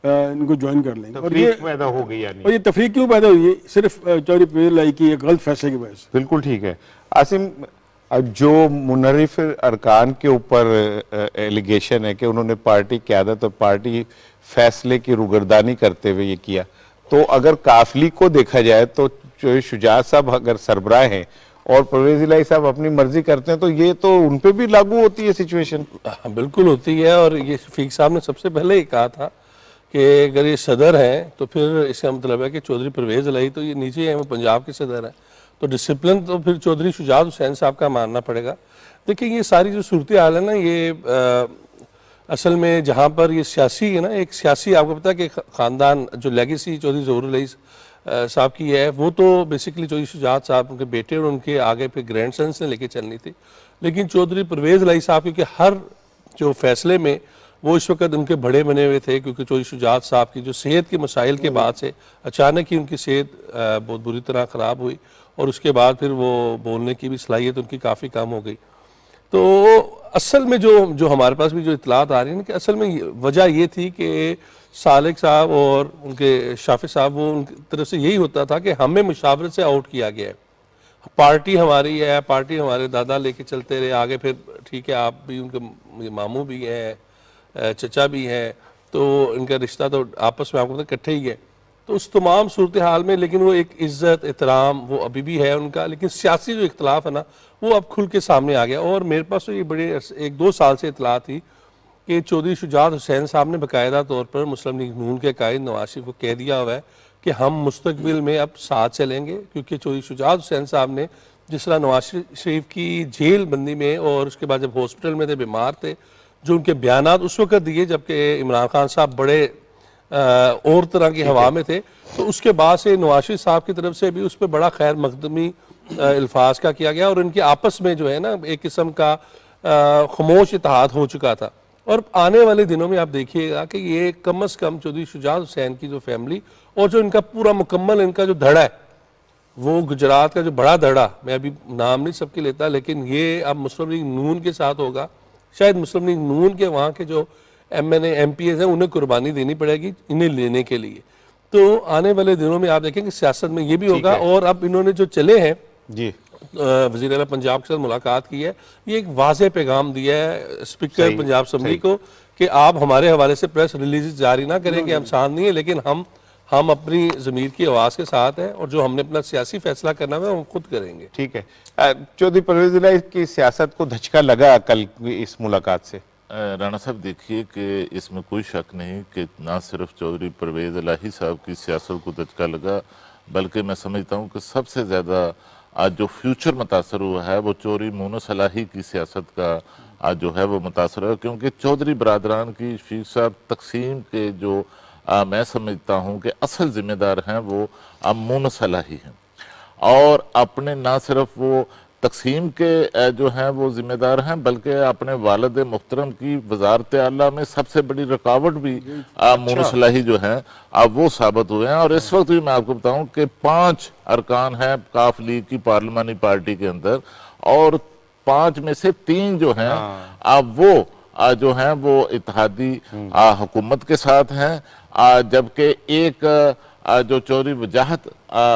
S4: इनको ज्वाइन कर लेंगे। और ये
S1: पैदा हो गई यानी,
S4: और ये तफरीक क्यों पैदा हुई है? सिर्फ चौधरी परवेज़ इलाही की एक गलत फैसले की वजह से।
S1: बिल्कुल ठीक है। आसिम, जो मुनर्रिफ अरकान के ऊपर एलिगेशन है कि उन्होंने पार्टी क़यादत और पार्टी फैसले की रुगर्दानी करते हुए ये किया, तो अगर काफिली को देखा जाए तो जो शुजात साहब अगर सरबराह हैं और परवेज़ इलाही साहब अपनी मर्जी करते हैं, तो ये तो उन पे भी लागू होती है सिचुएशन।
S5: बिल्कुल होती है। और ये शफीक साहब ने सबसे पहले ही कहा था कि अगर ये सदर हैं तो फिर इसका मतलब है कि चौधरी परवेज़ इलाही तो ये नीचे हैं, वो पंजाब के सदर हैं, तो डिसिप्लिन तो फिर चौधरी शुजात हुसैन साहब का मानना पड़ेगा। देखिए ये सारी जो सूरत हाल है ना, ये असल में जहाँ पर ये सियासी है ना, एक सियासी आपको पता है कि ख़ानदान जो लेगेसी चौधरी ज़हूर इलाही साहब की है, वो तो बेसिकली चौधरी शुजात साहब उनके बेटे और उनके आगे फिर ग्रैंड सन्स ने लेके चलनी थी। लेकिन चौधरी परवेज़ इलाही साहब क्योंकि हर जो फैसले में वो इस वक्त उनके बड़े बने हुए थे, क्योंकि चौधरी शुजात साहब की जो सेहत के मसाइल के बाद से अचानक ही उनकी सेहत बहुत बुरी तरह ख़राब हुई और उसके बाद फिर वो बोलने की भी सलाहियत उनकी काफ़ी कम हो गई। तो असल में जो हमारे पास भी जो इतलात आ रही है ना कि असल में वजह ये थी कि सालिक साहब और उनके शाफी साहब, वो उनकी तरफ से यही होता था कि हमें मुशावरत से आउट किया गया है, पार्टी हमारी है, पार्टी हमारे दादा लेके चलते रहे आगे, फिर ठीक है आप भी उनके मामू भी हैं, चचा भी हैं, तो इनका रिश्ता तो आपस में आपको पता इकट्ठे ही है। तो उस तमाम सूरत हाल में लेकिन वो एक इज़्ज़त एहतराम वो अभी भी है उनका, लेकिन सियासी जो इख्तलाफ है ना वो अब खुल के सामने आ गया। और मेरे पास तो ये बड़े 1-2 साल से इतला थी कि चौधरी शुजात हुसैन साहब ने बाकायदा तौर पर मुस्लिम लीग नून के कायद नवाज शरीफ को कह दिया हुआ है कि हम मुस्तकबिल में अब साथ चलेंगे, क्योंकि चौधरी शुजात हुसैन साहब ने जिस तरह नवाज शरीफ की जेल बंदी में और उसके बाद जब हॉस्पिटल में थे, बीमार थे, जो उनके बयानात उस वक्त दिए जबकि इमरान खान साहब बड़े और तरह की हवा में थे, तो उसके बाद से नवाज शरीफ साहब की तरफ से भी उस पर बड़ा खैर मकदमी अल्फाज का किया गया और उनकी आपस में जो है ना एक किस्म का खामोश इत्तेहाद हो चुका था। और आने वाले दिनों में आप देखिएगा कि ये कम अज़ कम चौधरी शुजात हुसैन की जो फैमिली और जो इनका पूरा मुकम्मल इनका जो धड़ा है, वो गुजरात का जो बड़ा धड़ा, मैं अभी नाम नहीं सबके लेता, लेकिन ये अब मुस्लिम लीग नून के साथ होगा। शायद मुस्लिम लीग नून के वहाँ के जो MNA MPs हैं उन्हें कुर्बानी देनी पड़ेगी इन्हें लेने के लिए। तो आने वाले दिनों में आप देखेंगे सियासत में ये भी होगा। और अब इन्होंने जो चले हैं जी वज़ीर आला पंजाब के साथ मुलाकात की है, ये एक वाज़ेह पैगाम दिया है स्पीकर पंजाब असम्बली को कि आप हमारे हवाले से प्रेस रिलीज जारी ना करें कि हम शांत नहीं है, लेकिन हम अपनी ज़मीर की आवाज़ के साथ हैं और जो हमने अपना सियासी फैसला करना है हम खुद करेंगे।
S1: ठीक है। चौधरी परवेज़ इलाही की सियासत को धचका लगा कल इस मुलाकात से?
S3: राणा साहब देखिए कि इसमें कोई शक नहीं कि ना सिर्फ चौधरी परवेज़ इलाही साहब की सियासत को धचका लगा, बल्कि मैं समझता हूँ कि सबसे ज़्यादा आज जो फ्यूचर मुतासर हुआ है वो चौधरी मूनस इलाही की सियासत का आज जो है वो मुतासर है, क्योंकि चौधरी बरादरान की शफीक साहब तकसीम के जो मैं समझता हूँ कि असल जिम्मेदार हैं वो मूनस इलाही हैं, और अपने ना सिर्फ वो तकसीम के जो हैं वो जिम्मेदार हैं, बल्कि अपने वालिद मुहतरम की वजारत आला में सबसे बड़ी रुकावट भी मूनस इलाही जो हैं अब वो साबित हुए हैं। और इस वक्त भी मैं आपको बताऊं कि 5 अरकान हैं काफ लीग की पार्लिमानी पार्टी के अंदर, और 5 में से 3 जो हैं अब वो जो हैं वो इत्तेहादी हुकूमत के साथ हैं, जबकि एक जो चौधरी वजाहत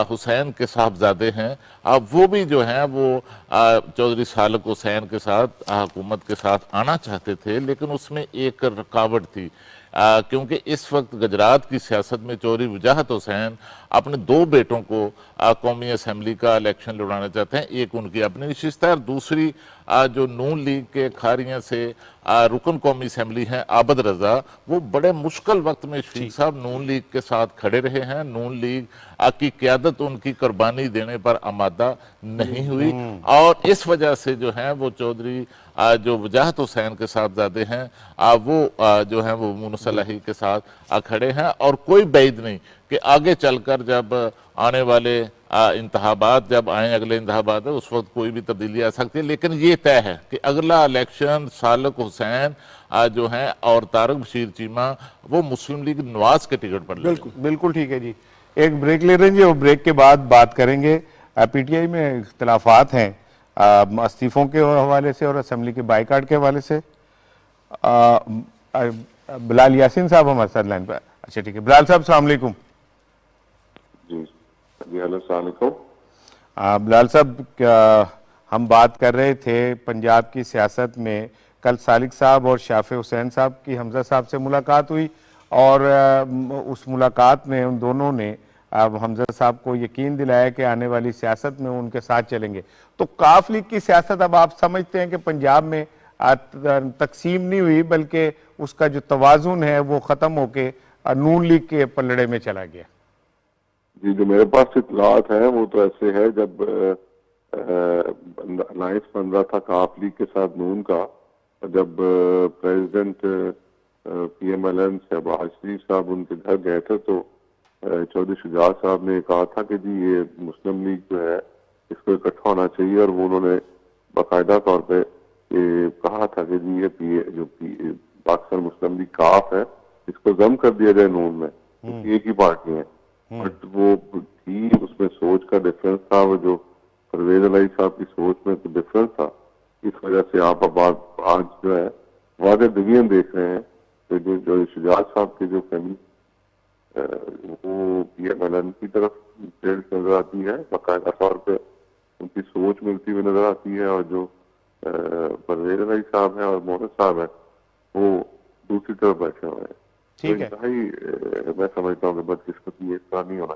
S3: हुसैन के साहबजादे हैं अब वो भी जो हैं वो चौधरी सालक हुसैन के साथ हुकूमत के साथ आना चाहते थे, लेकिन उसमें एक रुकावट थी क्योंकि इस वक्त गुजरात की सियासत में चौधरी वजाहत हुसैन अपने 2 बेटों को कौमी असम्बली का इलेक्शन लड़ाना चाहते हैं। एक उनकी अपनी नशिस्त है और दूसरी जो नून लीग के खारियां से रुकन कौमी असम्बली हैं आबद रजा, वो बड़े मुश्किल वक्त में शफीक साहब नून लीग के साथ खड़े रहे हैं। नून लीग की क़यादत उनकी कुर्बानी देने पर आमादा नहीं हुई और इस वजह से जो है वो चौधरी जो वजाहत हुसैन के साहबजादे हैं वो जो है वो मुनसलही के साथ खड़े हैं और कोई बैद नहीं कि आगे चलकर जब आने वाले इंतखाबात जब आए, अगले इंतखाबात है, उस वक्त कोई भी तब्दीली आ सकती है। लेकिन ये तय है कि अगला इलेक्शन सालक हुसैन जो हैं और तारक बशीर चीमा वो मुस्लिम लीग नवाज के टिकट पर
S1: बिल्कुल बिल्कुल ठीक है जी। एक ब्रेक ले रहे हैं जी और ब्रेक के बाद बात करेंगे। पीटीआई में इख्तलाफात हैं इस्तीफों के हवाले से और असम्बली के बाइकाट के हवाले से। बिलाल यासीन साहब हमारे साथ लाइन पर। अच्छा ठीक है, बिलाल साहब अस्सलाम वालेकुम।
S6: जी हेलो अस्सलाम वालेकुम।
S1: बिलाल साहब, हम बात कर रहे थे पंजाब की सियासत में कल सालिक साहब और शाफे हुसैन साहब की हमजा साहब से मुलाकात हुई और उस मुलाकात में उन दोनों ने हमजा साहब को यकीन दिलाया कि आने वाली सियासत में उनके साथ चलेंगे। तो काफ लीग की सियासत अब आप समझते हैं कि पंजाब में तकसीम नहीं हुई बल्कि उसका जो तवाजुन है वो ख़त्म होके नून लीग के पलड़े में चला गया?
S6: जी, जो मेरे पास इत्तलात है वो तो ऐसे है, जब अलायंस बन रहा था काफ लीग के साथ नून का, जब प्रेसिडेंट PMLN शहबाज शरीफ साहब उनके घर गए थे तो चौधरी शुजात साहब ने कहा था कि जी ये मुस्लिम लीग जो है इसको इकट्ठा होना चाहिए और वो उन्होंने बाकायदा तौर पे कहा था कि जी ये जो पाकिस्तान मुस्लिम लीग काफ है इसको जम कर दिया जाए नून में, एक ही पार्टी है। बट वो थी उसमें सोच का डिफरेंस था, वो जो परवेज अलाई साहब की सोच में तो डिफरेंस था, इस वजह से आप अब आज जो है वादे डिवीजन देख रहे हैं। तो जो शुजात साहब की जो फैमिली वो PMLN की तरफ नजर आती है, बाकायदा तौर पे उनकी सोच मिलती हुई नजर आती है, और जो परवेज अलाई साहब है और मोहन साहब है वो दूसरी तरफ बैठे हुए हैं।
S1: ठीक है,
S6: मैं समझता हूँ कि बदकिस्मती ये इतना नहीं होना।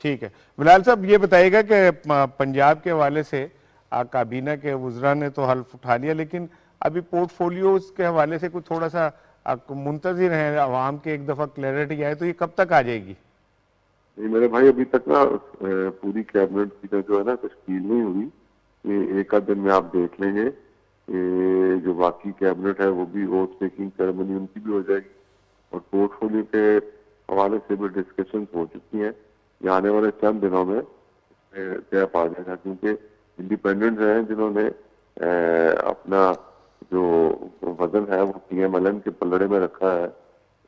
S1: ठीक है बिलाल साहब, ये बताइएगा कि पंजाब के हवाले से काबीना के वज़रा ने तो हल्फ उठा लिया, लेकिन अभी पोर्टफोलियोज के हवाले से कुछ थोड़ा सा मुंतज़िर हैं अवाम के, एक दफ़ा क्लैरिटी आए तो ये कब तक आ जाएगी?
S6: नहीं मेरे भाई, अभी तक ना पूरी कैबिनेट की जो है ना तश्कील नहीं हुई। ये एक आध दिन में आप देख लेंगे, जो बाकी कैबिनेट है वो भी ओथ टेकिंग सेरेमनी उनकी भी हो जाएगी और पोर्टफोलियो के हवाले से भी डिस्कशन हो चुकी हैं। ये आने वाले चंद दिनों में तय पा जाएगा, क्योंकि इंडिपेंडेंट हैं जिन्होंने अपना जो वजन है वो PMLN के पलड़े में रखा है,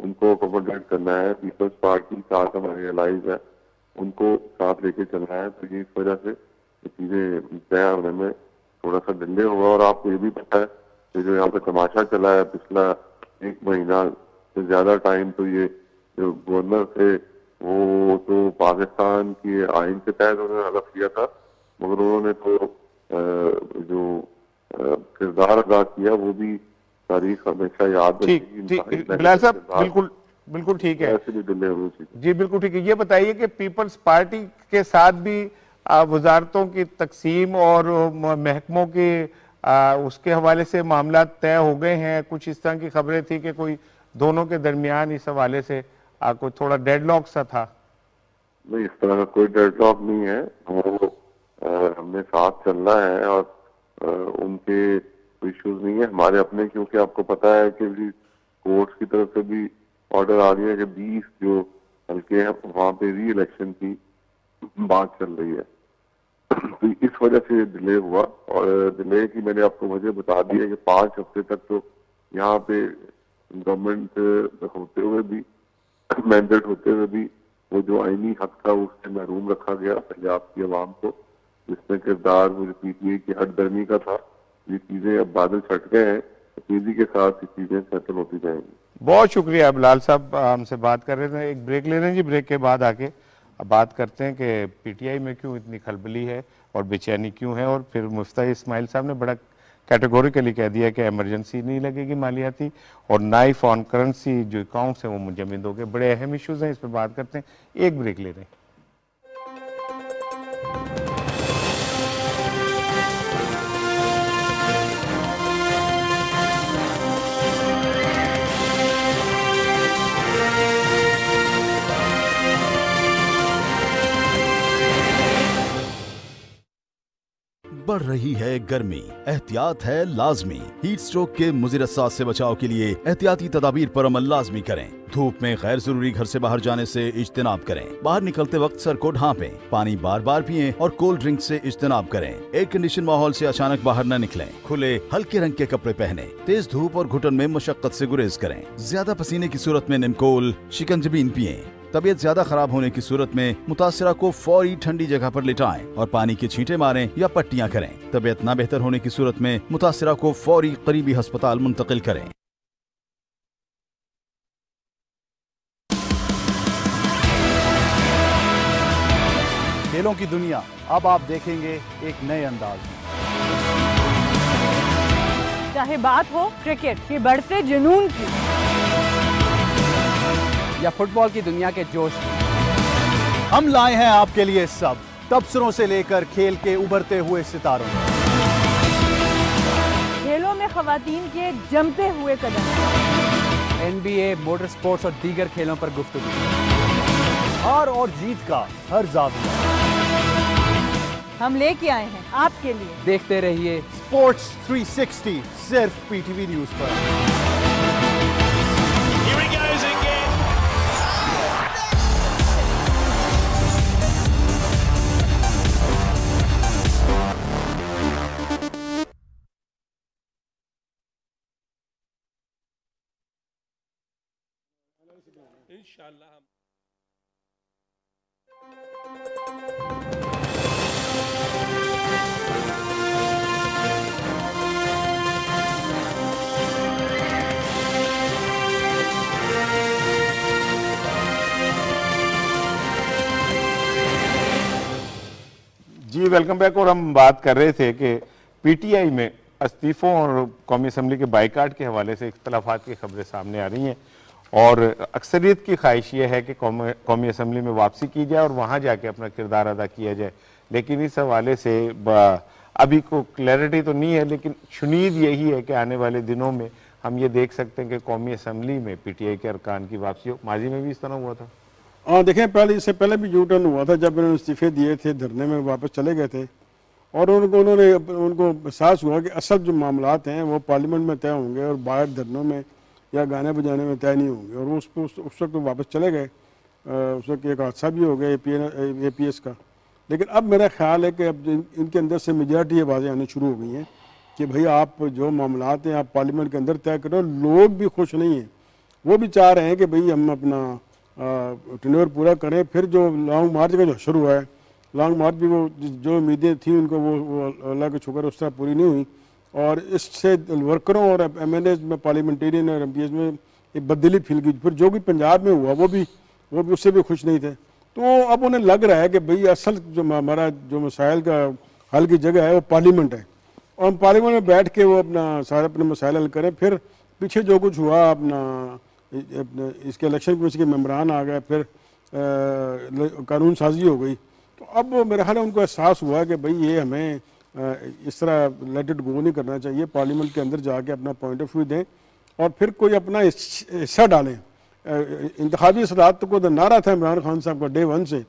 S6: उनको अकोमोडेट करना है। पीपल्स पार्टी साथ हमारे अलाइज है, उनको साथ लेके चलना है। तो ये इस वजह से चीजें तय होने में थोड़ा सा डिले हुआ। और आपको ये भी पता है कि जो यहाँ पे तमाशा चला है पिछला 1 महीना से ज्यादा टाइम, तो ये जो गवर्नर थे वो तो पाकिस्तान के आइन के तहत उन्होंने हलफ लिया था, मगर उन्होंने तो जो किरदार अदा किया वो भी तारीख हमेशा याद
S1: रखेगी। बिलाल साहब बिल्कुल बिल्कुल ठीक है,
S6: ऐसे भी डिले हुए
S1: जी बिल्कुल ठीक है। ये बताइए कि पीपल्स पार्टी के साथ भी वजारतों की तकसीम और महकमों के उसके हवाले से मामला तय हो गए हैं? कुछ इस तरह की खबरें थी कि कोई दोनों के दरमियान इस हवाले से कोई थोड़ा डेडलॉक सा था।
S6: नहीं, इस तरह का कोई डेडलॉक नहीं है, वो हमने साथ चलना है और उनके इश्यूज नहीं है हमारे अपने, क्योंकि आपको पता है कि कोर्ट की तरफ से भी ऑर्डर आ रही है कि 20 जो हल्के हैं वहां पे री इलेक्शन की बात चल रही है। तो इस वजह से डिले हुआ, और डिले की मैंने आपको वजह बता दी है कि 5 हफ्ते तक तो यहाँ पे गवर्नमेंट होते हुए भी, मैंडेट होते हुए भी, वो जो आईनी हक था उससे महरूम रखा गया पंजाब की आवाम को, जिसमें किरदार मुझे PTI की हट दर्मी का था। ये चीजें अब बादल छट गए हैं, तेजी के साथ ये चीजें सेटल होती जाएंगी।
S1: बहुत शुक्रिया बिलाल साहब, हमसे बात कर रहे थे। एक ब्रेक ले लें जी, ब्रेक के बाद आके अब बात करते हैं कि पीटीआई में क्यों इतनी खलबली है और बेचैनी क्यों है। और फिर मुफ्ता इस्माइल साहब ने बड़ा कैटेगोरिकली कह दिया कि इमरजेंसी नहीं लगेगी मालियाती, और नाइफ ऑन करेंसी जो अकाउंट्स हैं वो मुंजमद हो गए। बड़े अहम इश्यूज हैं, इस पर बात करते हैं। एक ब्रेक ले रहे हैं।
S7: बढ़ रही है गर्मी, एहतियात है लाजमी। हीट स्ट्रोक के मुज़िर असर से बचाव के लिए एहतियाती तदाबीर पर अमल लाजमी करें। धूप में गैर जरूरी घर से बाहर जाने से इज्तनाब करें। बाहर निकलते वक्त सर को ढांपें, पानी बार बार पिएं और कोल्ड ड्रिंक से इज्तनाब करें। एयर कंडीशन माहौल से अचानक बाहर न निकलें। खुले हल्के रंग के कपड़े पहने। तेज धूप और घुटन में मशक्कत से गुरेज करें। ज्यादा पसीने की सूरत में निमकोल, शिकंजबीन पिएं। तबीयत ज्यादा खराब होने की सूरत में मुतासिरा को फौरी ठंडी जगह पर लिटाएं और पानी के छींटे मारें या पट्टियां करें। तबीयत ना बेहतर होने की सूरत में मुतासिरा को फौरी करीबी अस्पताल मुंतकिल करें। खेलों की दुनिया अब आप देखेंगे एक नए अंदाज में।
S8: चाहे बात हो क्रिकेट के बढ़ते जुनून की
S9: या फुटबॉल की दुनिया के जोश की,
S7: हम लाए हैं आपके लिए सब, तबसरों से लेकर खेल के उभरते हुए सितारों।
S8: खेलों में खवातीन के जमते हुए कदम,
S9: NBA, मोटर स्पोर्ट्स और दीगर खेलों पर गुफ्तगू,
S7: हार और जीत का हर जाविया
S8: हम लेके आए हैं आपके लिए।
S9: देखते रहिए
S7: स्पोर्ट्स 360 सिर्फ पीटीवी न्यूज पर।
S5: इंशाअल्लाह
S1: जी वेलकम बैक। और हम बात कर रहे थे कि पीटीआई में इस्तीफों और कौमी असम्बली के बाइकाट के हवाले से इख्तलाफात की खबरें सामने आ रही हैं, और अक्सरियत की ख्वाहिश ये है कि कौमी असम्बली में वापसी की जाए और वहाँ जाके अपना किरदार अदा किया जाए। लेकिन इस हवाले से अभी को क्लैरिटी तो नहीं है, लेकिन शुनीद यही है कि आने वाले दिनों में हम ये देख सकते हैं कि कौमी असम्बली में पीटीआई के अरकान की वापसी हो। माजी में भी इस तरह हुआ था।
S4: हाँ देखें, पहले इससे पहले भी यू टर्न हुआ था जब इन्होंने इस्तीफे दिए थे, धरने में वापस चले गए थे, और उनको एहसास हुआ कि असल जो मामलात हैं वो पार्लियामेंट में तय होंगे और बाहर धरनों में या गाने बजाने में तय नहीं होंगे, और उस वक्त वापस चले गए। उस वक्त एक हादसा भी हो गया APS का। लेकिन अब मेरा ख्याल है कि अब इनके अंदर से मेजॉरिटी ये बातें आनी शुरू हो गई हैं कि भाई आप जो मामलात हैं आप पार्लियामेंट के अंदर तय करो। लोग भी खुश नहीं हैं, वो भी चाह रहे हैं कि भाई हम अपना टेन्योर पूरा करें। फिर जो लॉन्ग मार्च का जो शुरू हुआ है, लॉन्ग मार्च भी वो जो उम्मीदें थी उनको वो अल्लाह का शुक्र उस तरह पूरी नहीं हुई, और इससे वर्करों और MNAs में, पार्लियामेंटेरियन और MPs में एक बदली फील गई। फिर जो भी पंजाब में हुआ वो भी उससे भी खुश नहीं थे। तो अब उन्हें लग रहा है कि भाई असल जो हमारा जो मसाइल का हल की जगह है वो पार्लियामेंट है, और हम पार्लियामेंट में बैठ के वो अपना सारे अपने मसाइल हल करें। फिर पीछे जो कुछ हुआ अपना इसके इलेक्शन कमीशन के मेम्बरान आ गए, फिर कानून साजी हो गई। तो अब मेरा ख्याल है उनको एहसास हुआ कि भाई ये हमें इस तरह लेट इट गो नहीं करना चाहिए, पार्लियामेंट के अंदर जाके अपना पॉइंट ऑफ व्यू दें और फिर कोई अपना हिस्सा डालें। इंतखाबी सलाहत को तो नारा था इमरान खान साहब का डे 1 से,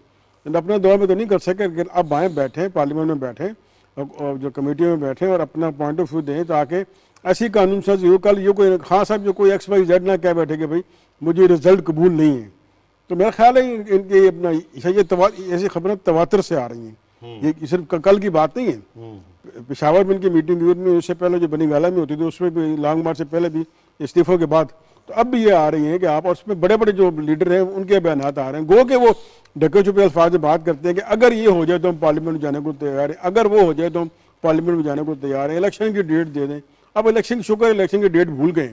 S4: अपने दौर में तो नहीं कर सके, लेकिन अब आएँ बैठें पार्लियामेंट में बैठें और जो कमेटी में बैठें और अपना पॉइंट ऑफ व्यू दें, ताकि ऐसी कानून साजी हो। कल ये कोई खान साहब जो कोई XYZ ना कह बैठे कि भाई मुझे रिजल्ट कबूल नहीं है। तो मेरा ख्याल है इनके अपना ये ऐसी खबरें तवातर से आ रही हैं, ये सिर्फ कल की बात नहीं है। पेशावर में इनकी मीटिंग हुई में, उससे पहले जो बनीगाला में होती थी उसमें भी लॉन्ग मार्च से पहले भी, इस्तीफों के बाद, तो अब भी ये आ रही हैं कि आप, और उसमें बड़े बड़े जो लीडर हैं उनके बयान आ रहे हैं। गो के वो ढके छुपे अल्फाज में बात करते हैं कि अगर ये हो जाए तो हम पार्लियामेंट जाने को तैयार हैं, अगर वो हो जाए तो हम पार्लियामेंट में जाने को तैयार है, इलेक्शन की डेट दे दें। अब इलेक्शन शुक्र इलेक्शन की डेट भूल गए,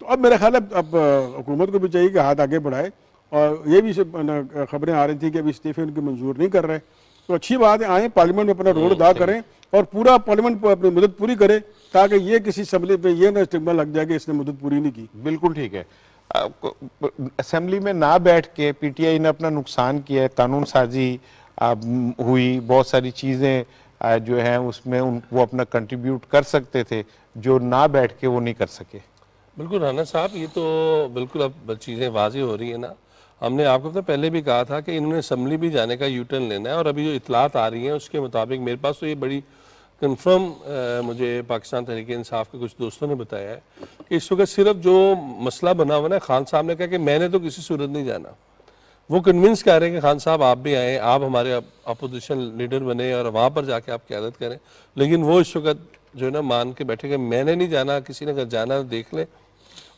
S4: तो अब मेरा ख्याल है अब हुकूमत को भी चाहिए कि हाथ आगे बढ़ाए। और ये भी खबरें आ रही थी कि अभी इस्तीफे उनके मंजूर नहीं कर रहे, तो अच्छी बात है, आए पार्लियामेंट में अपना रोल अदा करें और पूरा पार्लियामेंट पर अपनी मदद पूरी करे, ताकि ये किसी असम्बली पे ये ना स्टिग्मा लग जाए कि इसने मदद पूरी नहीं की।
S1: बिल्कुल ठीक है। असेंबली में ना बैठ के पीटीआई ने अपना नुकसान किया है, कानून साजी हुई, बहुत सारी चीज़ें जो हैं उसमें वो अपना कंट्रीब्यूट कर सकते थे, जो ना बैठ के वो नहीं कर सके।
S5: बिल्कुल राना साहब, ये तो बिल्कुल अब चीज़ें वाज़ेह हो रही है ना। हमने आपको तो पहले भी कहा था कि इन्होंने असम्बली भी जाने का यू टर्न लेना है, और अभी जो इतलात आ रही हैं उसके मुताबिक मेरे पास तो ये बड़ी कंफर्म मुझे पाकिस्तान तहरीक इंसाफ के कुछ दोस्तों ने बताया है कि इस वक्त सिर्फ जो मसला बना हुआ है, खान साहब ने कहा कि मैंने तो किसी सूरत नहीं जाना। वो कन्विंस कर रहे हैं कि खान साहब आप भी आएँ, आप हमारे अपोजिशन लीडर बने और वहाँ पर जाके आप क़यादत करें, लेकिन वो इस वक्त जो है ना मान के बैठे कि मैंने नहीं जाना, किसी ने अगर जाना तो देख लें।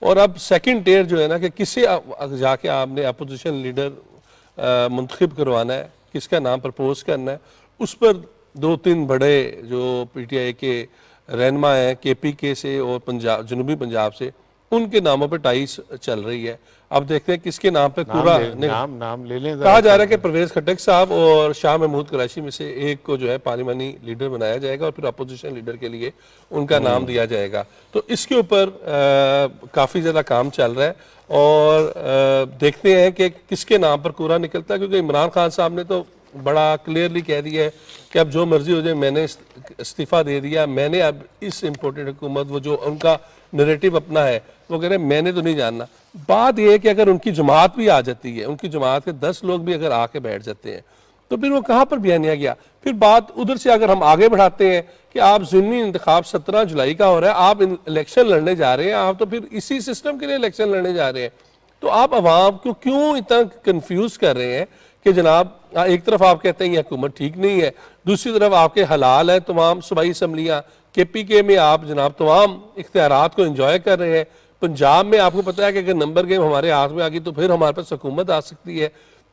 S5: और अब सेकंड टेयर जो है ना कि किसे जाके आपने अपोजिशन लीडर मुंतखब करवाना है, किसका नाम प्रपोज करना है, उस पर 2-3 बड़े जो पीटीआई के रहनुमा हैं केपीके से और पंजाब जनूबी पंजाब से, उनके नामों पर टाइस चल रही है। अब देखते हैं किसके नाम पे पूरा
S1: नाम ले लें।
S5: कहा जा रहा है कि परवेज खट्टक साहब और शाह महमूद कराची में से एक को जो है पार्लियामानी लीडर बनाया जाएगा और फिर अपोजिशन लीडर के लिए उनका नाम दिया जाएगा। तो इसके ऊपर काफ़ी ज़्यादा काम चल रहा है और देखते हैं कि किसके नाम पर पूरा निकलता है, क्योंकि इमरान खान साहब ने तो बड़ा क्लियरली कह दिया है कि अब जो मर्जी हो जाए, मैंने इस्तीफ़ा दे दिया, मैंने अब इस इम्पोर्टेंट हुकूमत, वो जो उनका नैरेटिव अपना है, वो कह रहे हैं मैंने तो नहीं जानना। बात यह है कि अगर उनकी जमात भी आ जाती है, उनकी जमात के 10 लोग भी अगर आके बैठ जाते हैं, तो फिर वो कहाँ पर बयानिया गया। फिर बात उधर से अगर हम आगे बढ़ाते हैं कि आप ज़िमनी इंतखाब 17 जुलाई का हो रहा है, आप इलेक्शन लड़ने जा रहे हैं, आप तो फिर इसी सिस्टम के लिए इलेक्शन लड़ने जा रहे हैं, तो आप अवाम को क्यों इतना कन्फ्यूज़ कर रहे हैं कि जनाब एक तरफ आप कहते हैं ये हुकूमत ठीक नहीं है, दूसरी तरफ आपके हलाल है तमाम सूबाई असम्बलियाँ, केपीके में आप जनाब तमाम इख्तियारात को एंजॉय कर रहे हैं, पंजाब में आपको पता है कि अगर नंबर गेम हमारे हाथ में आ गई तो फिर हमारे पास हुकूमत आ सकती है।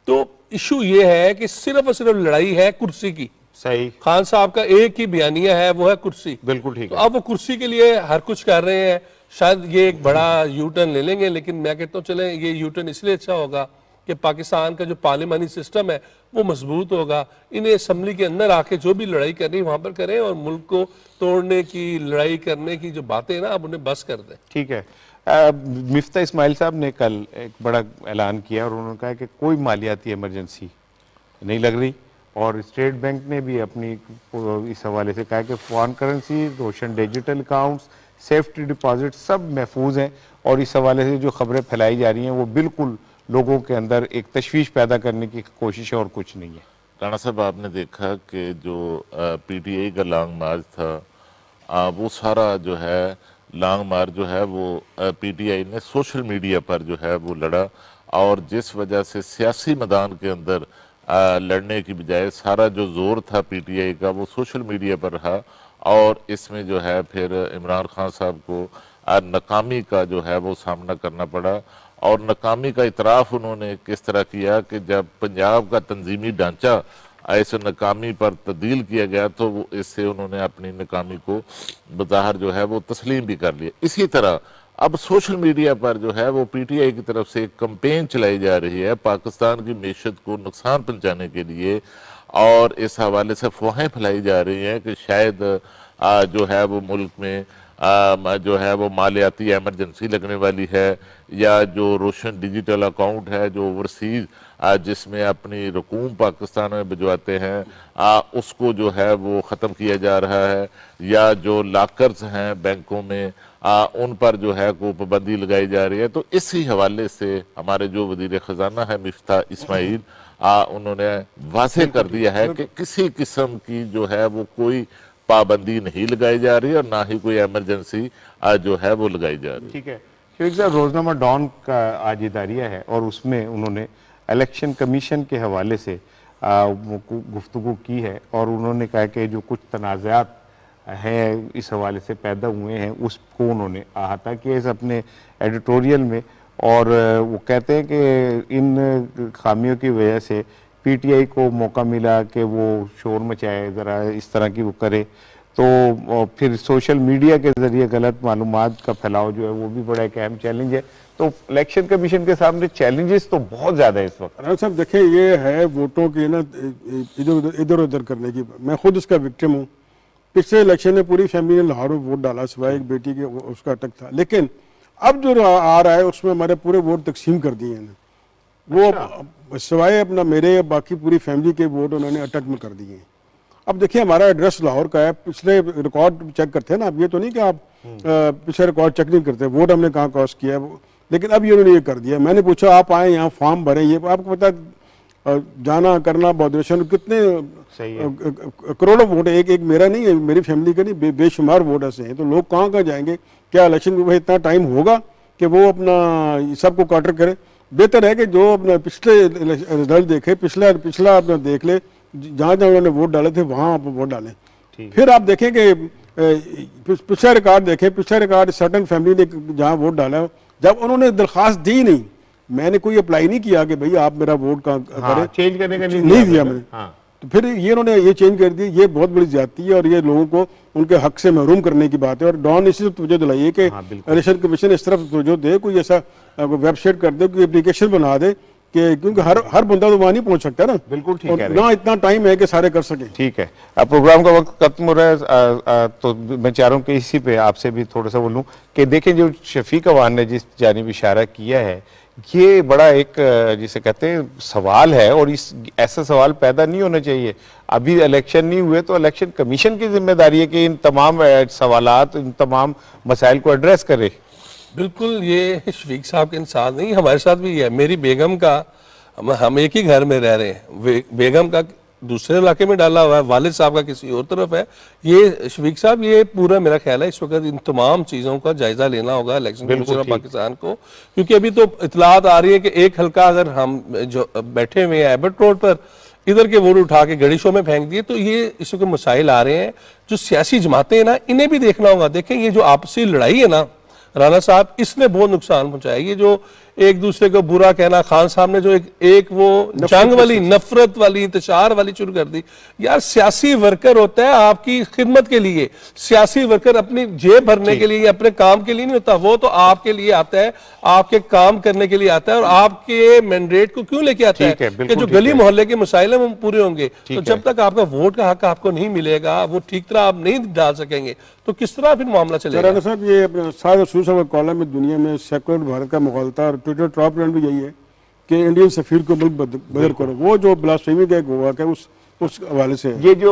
S5: तो इशू ये है कि सिर्फ और सिर्फ लड़ाई है कुर्सी की।
S1: सही,
S5: खान साहब का एक ही बयानिया है, वो है कुर्सी।
S1: बिल्कुल ठीक
S5: है।
S1: तो
S5: अब वो कुर्सी के लिए हर कुछ कर रहे हैं, शायद ये एक बड़ा यू टर्न ले लेंगे, लेकिन मैं कहता हूँ चले ये यू टर्न इसलिए अच्छा होगा कि पाकिस्तान का जो पार्लियामानी सिस्टम है वो मजबूत होगा। इन्हें असम्बली के अंदर आके जो भी लड़ाई करनी है वहाँ पर करें, और मुल्क को तोड़ने की, लड़ाई करने की जो बातें ना, अब उन्हें बस कर दें।
S1: ठीक है। मिफ्ता इस्माइल साहब ने कल एक बड़ा ऐलान किया और उन्होंने कहा कि कोई मालियाती इमरजेंसी नहीं लग रही, और स्टेट बैंक ने भी अपनी इस हवाले से कहा कि फॉरेन करेंसी, रोशन डिजिटल अकाउंट्स, सेफ्टी डिपॉजिट सब महफूज हैं, और इस हवाले से जो खबरें फैलाई जा रही हैं वो बिल्कुल लोगों के अंदर एक तशवीश पैदा करने की कोशिश है और कुछ नहीं है।
S3: राणा साहब, आपने देखा कि जो पीटीआई का लॉन्ग मार्च था, वो सारा जो है लॉन्ग मार्च जो है वो पीटीआई ने सोशल मीडिया पर जो है वो लड़ा, और जिस वजह से सियासी मैदान के अंदर लड़ने की बजाय सारा जो जोर था पीटीआई का वो सोशल मीडिया पर रहा, और इसमें जो है फिर इमरान खान साहब को नाकामी का जो है वो सामना करना पड़ा। और नाकामी का इतराफ़ उन्होंने किस तरह किया कि जब पंजाब का तंजीमी ढांचा इस नाकामी पर तब्दील किया गया तो वो इससे उन्होंने अपनी नाकामी को बज़ाहिर जो है वो तस्लीम भी कर लिया। इसी तरह अब सोशल मीडिया पर जो है वो पीटीआई की तरफ से एक कैंपेन चलाई जा रही है पाकिस्तान की मीशत को नुकसान पहुँचाने के लिए, और इस हवाले से अफवाहें फैलाई जा रही हैं कि शायद जो है वो मुल्क में जो है वो मालियाती एमरजेंसी लगने वाली है, या जो रोशन डिजिटल अकाउंट है जो ओवरसीज जिसमें अपनी रकूम पाकिस्तान में भिजवाते हैं उसको जो है वो ख़त्म किया जा रहा है, या जो लॉकर्स हैं बैंकों में उन पर जो है को पाबंदी लगाई जा रही है। तो इसी हवाले से हमारे जो वज़ीर ख़जाना है मिफ्ता इस्माइल, उन्होंने वाज़ेह कर दिया है कि किसी किस्म की जो है वो कोई पाबंदी नहीं लगाई जा रही और ना ही कोई एमरजेंसी जो है वो लगाई जा रही है।
S1: ठीक है शफीक साहब, रोजनामा डॉन का आज इदारिया है और उसमें उन्होंने इलेक्शन कमीशन के हवाले से गुफ्तगू की है, और उन्होंने कहा कि जो कुछ तनाज़ात हैं इस हवाले से पैदा हुए हैं उसको उन्होंने अहाता किया इस अपने एडिटोरियल में, और वो कहते हैं कि इन खामियों की वजह से पीटीआई को मौका मिला कि वो शोर मचाए, ज़रा इस तरह की वो करे। तो फिर सोशल मीडिया के जरिए गलत मालूमात का फैलाव जो है वो भी बड़ा एक अहम चैलेंज है। तो इलेक्शन कमीशन के सामने चैलेंजेस तो बहुत ज्यादा है इस वक्त।
S4: साहब देखिए, ये है वोटों की ना इधर उधर करने की। मैं खुद इसका विक्टिम हूँ। पिछले इलेक्शन में पूरी फैमिली ने लाहौर में वोट डाला, सिवाय एक बेटी के, उसका अटक था। लेकिन अब जो आ रहा है उसमें हमारे पूरे वोट तकसीम कर दिए हैं वो, सिवाय अपना मेरे, बाकी पूरी फैमिली के वोट उन्होंने अटक में कर दिए हैं। अब देखिए, हमारा एड्रेस लाहौर का है। पिछले रिकॉर्ड चेक करते हैं ना, अब ये तो नहीं कि आप पिछले रिकॉर्ड चेक नहीं करते, वोट हमने कहाँ क्रॉस किया है। लेकिन अब ये उन्होंने ये कर दिया। मैंने पूछा आप आए यहाँ फॉर्म भरें, ये आपको पता जाना करना बॉर्डरेशन कितने करोड़ों वोट है। एक मेरा नहीं है, मेरी फैमिली का नहीं, बेशुमार वोट ऐसे हैं। तो लोग कहाँ जाएंगे? क्या इलेक्शन में इतना टाइम होगा कि वो अपना सबको काटर करे? बेहतर है कि जो अपने पिछले रिजल्ट देखे, पिछला अपना देख ले, जहाँ जहाँ उन्होंने वोट डाले थे वहाँ आप वोट डालें। फिर आप देखें कि पिछला रिकॉर्ड देखें, पिछला रिकॉर्ड सर्टन फैमिली ने जहाँ वोट डाला, जब उन्होंने दरख्वास्त दी नहीं, मैंने कोई अप्लाई नहीं किया कि भाई आप मेरा वोट का करें,
S1: चेंज करने का
S4: नहीं दिया मैंने। तो फिर ये उन्होंने ये चेंज कर दी। ये बहुत बड़ी ज्यादती है और ये लोगों को उनके हक से महरूम करने की बात है। और डॉन इसी तवज्जो दिलाई कि इलेक्शन कमीशन इस तरफ तवज्जो दे, कोई ऐसा वेबसाइट कर दे, कोई एप्लीकेशन बना दे कि, क्योंकि हर बंदा तो वहाँ नहीं पहुँच सकता ना।
S1: बिल्कुल ठीक है,
S4: ना इतना टाइम है कि सारे कर सके।
S1: ठीक है, अब प्रोग्राम का वक्त खत्म हो रहा है, तो मैं चाह रहा हूँ कि इसी पे आपसे भी थोड़ा सा बोलूँ कि देखें, जो शफीक अवान ने जिस जानिब इशारा किया है, ये बड़ा एक जिसे कहते हैं सवाल है, और इस ऐसा सवाल पैदा नहीं होना चाहिए। अभी इलेक्शन नहीं हुए तो इलेक्शन कमीशन की जिम्मेदारी है कि इन तमाम सवालात, इन तमाम मसाइल को एड्रेस करे।
S5: बिल्कुल, ये शफीक साहब के साथ नहीं, हमारे साथ भी है। मेरी बेगम का, हम एक ही घर में रह रहे हैं, बेगम का दूसरे इलाके में डाला हुआ है, वालिद साहब का किसी और तरफ है। ये शफीक साहब, ये पूरा मेरा ख्याल है इस वक्त इन तमाम चीज़ों का जायजा लेना होगा इलेक्शन कमीशन ऑफ पाकिस्तान को, क्योंकि अभी तो इतलात आ रही है कि एक हल्का अगर हम जो बैठे हुए हैं एबर्ट रोड पर, इधर के वोट उठा के गड़ी शो में फेंक दिए, तो ये इस वक्त मसाइल आ रहे हैं। जो सियासी जमातें हैं ना, इन्हें भी देखना होगा। देखें, ये जो आपसी लड़ाई है ना राना साहब, इसने बहुत नुकसान पहुंचाया। ये जो एक दूसरे को बुरा कहना, खान साहब ने जो एक वो जंग वाली, नफरत वाली, इंतशार वाली शुरू कर दी। यार, सियासी वर्कर होता है आपकी खिदमत के लिए, सियासी वर्कर अपनी जेब भरने के लिए, अपने काम के लिए नहीं होता। वो तो आपके लिए आता है, आपके काम करने के लिए आता है, और आपके मैंडेट को क्यों लेके आता है कि जो गली मोहल्ले के मसाइल है वो पूरे होंगे। तो जब तक आपका वोट का हक आपको नहीं मिलेगा, वो ठीक तरह आप नहीं डाल सकेंगे, तो किस तरह फिर मामला चलेगा?
S4: साहब, ये साद रसूल साहब का कॉलम में दुनिया में सेकुलर भारत का मुगालता, और ट्विटर टॉप ट्रेंड भी यही है कि इंडियन सफीर को मुल्क बदर करो। वो जो ब्लास्फेमी का एक हुआ है उस हवाले से
S1: ये जो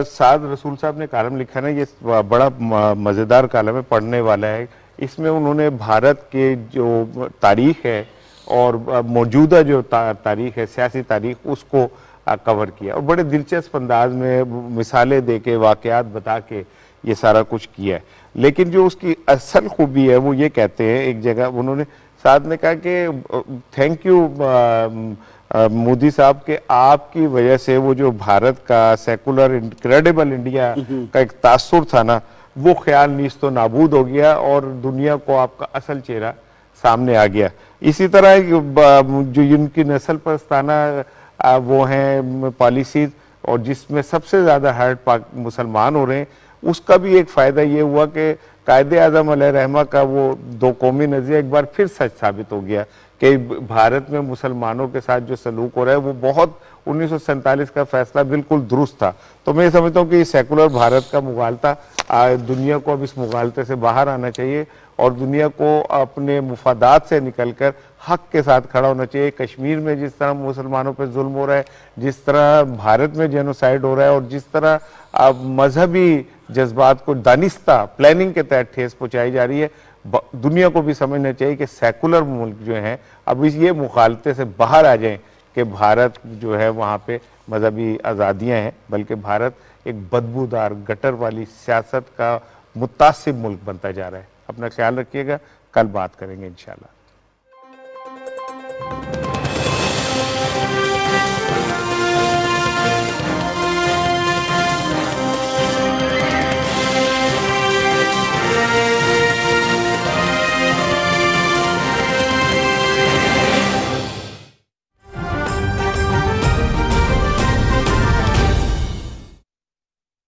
S1: साद रसूल साहब ने कॉलम लिखा ना, ये बड़ा मजेदार कॉलम है, पढ़ने वाला है। इसमें उन्होंने भारत के जो तारीख है और मौजूदा जो तारीख है, सियासी तारीख, उसको कवर किया, और बड़े दिलचस्प अंदाज में मिसालें दे के, वाकयात बता के ये सारा कुछ किया है। लेकिन जो उसकी असल खूबी है वो ये कहते हैं, एक जगह उन्होंने साथ ने कहा कि थैंक यू मोदी साहब के, आपकी वजह से वो जो भारत का सेकुलर इनक्रेडिबल इंडिया का एक तासुर था ना, वो ख्याल नीस तो नाबूद हो गया और दुनिया को आपका असल चेहरा सामने आ गया। इसी तरह जो इनकी नस्ल परस्ताना वो हैं पॉलिसीज, और जिसमें सबसे ज़्यादा हर्ट मुसलमान हो रहे हैं, उसका भी एक फ़ायदा ये हुआ कि कायदे आज़म अलैहिर्रहमा का वो दो कौमी नज़रिया एक बार फिर सच साबित हो गया कि भारत में मुसलमानों के साथ जो सलूक हो रहा है वो बहुत 1947 का फैसला बिल्कुल दुरुस्त था। तो मैं समझता हूँ कि सेकुलर भारत का मुगालता, दुनिया को अब इस मुगालते से बाहर आना चाहिए और दुनिया को अपने मुफादात से निकलकर हक के साथ खड़ा होना चाहिए। कश्मीर में जिस तरह मुसलमानों पर जुल्म हो रहा है, जिस तरह भारत में जेनोसाइड हो रहा है, और जिस तरह मजहबी जज्बात को दानिस्ता प्लानिंग के तहत ठेस पहुँचाई जा रही है, दुनिया को भी समझना चाहिए कि सेकुलर मुल्क जो हैं अब इस ये मुखालते से बाहर आ जाएं कि भारत जो है वहाँ पे मजहबी आज़ादियाँ हैं, बल्कि भारत एक बदबूदार गटर वाली सियासत का मुतासिब मुल्क बनता जा रहा है। अपना ख्याल रखिएगा, कल बात करेंगे इंशाल्लाह।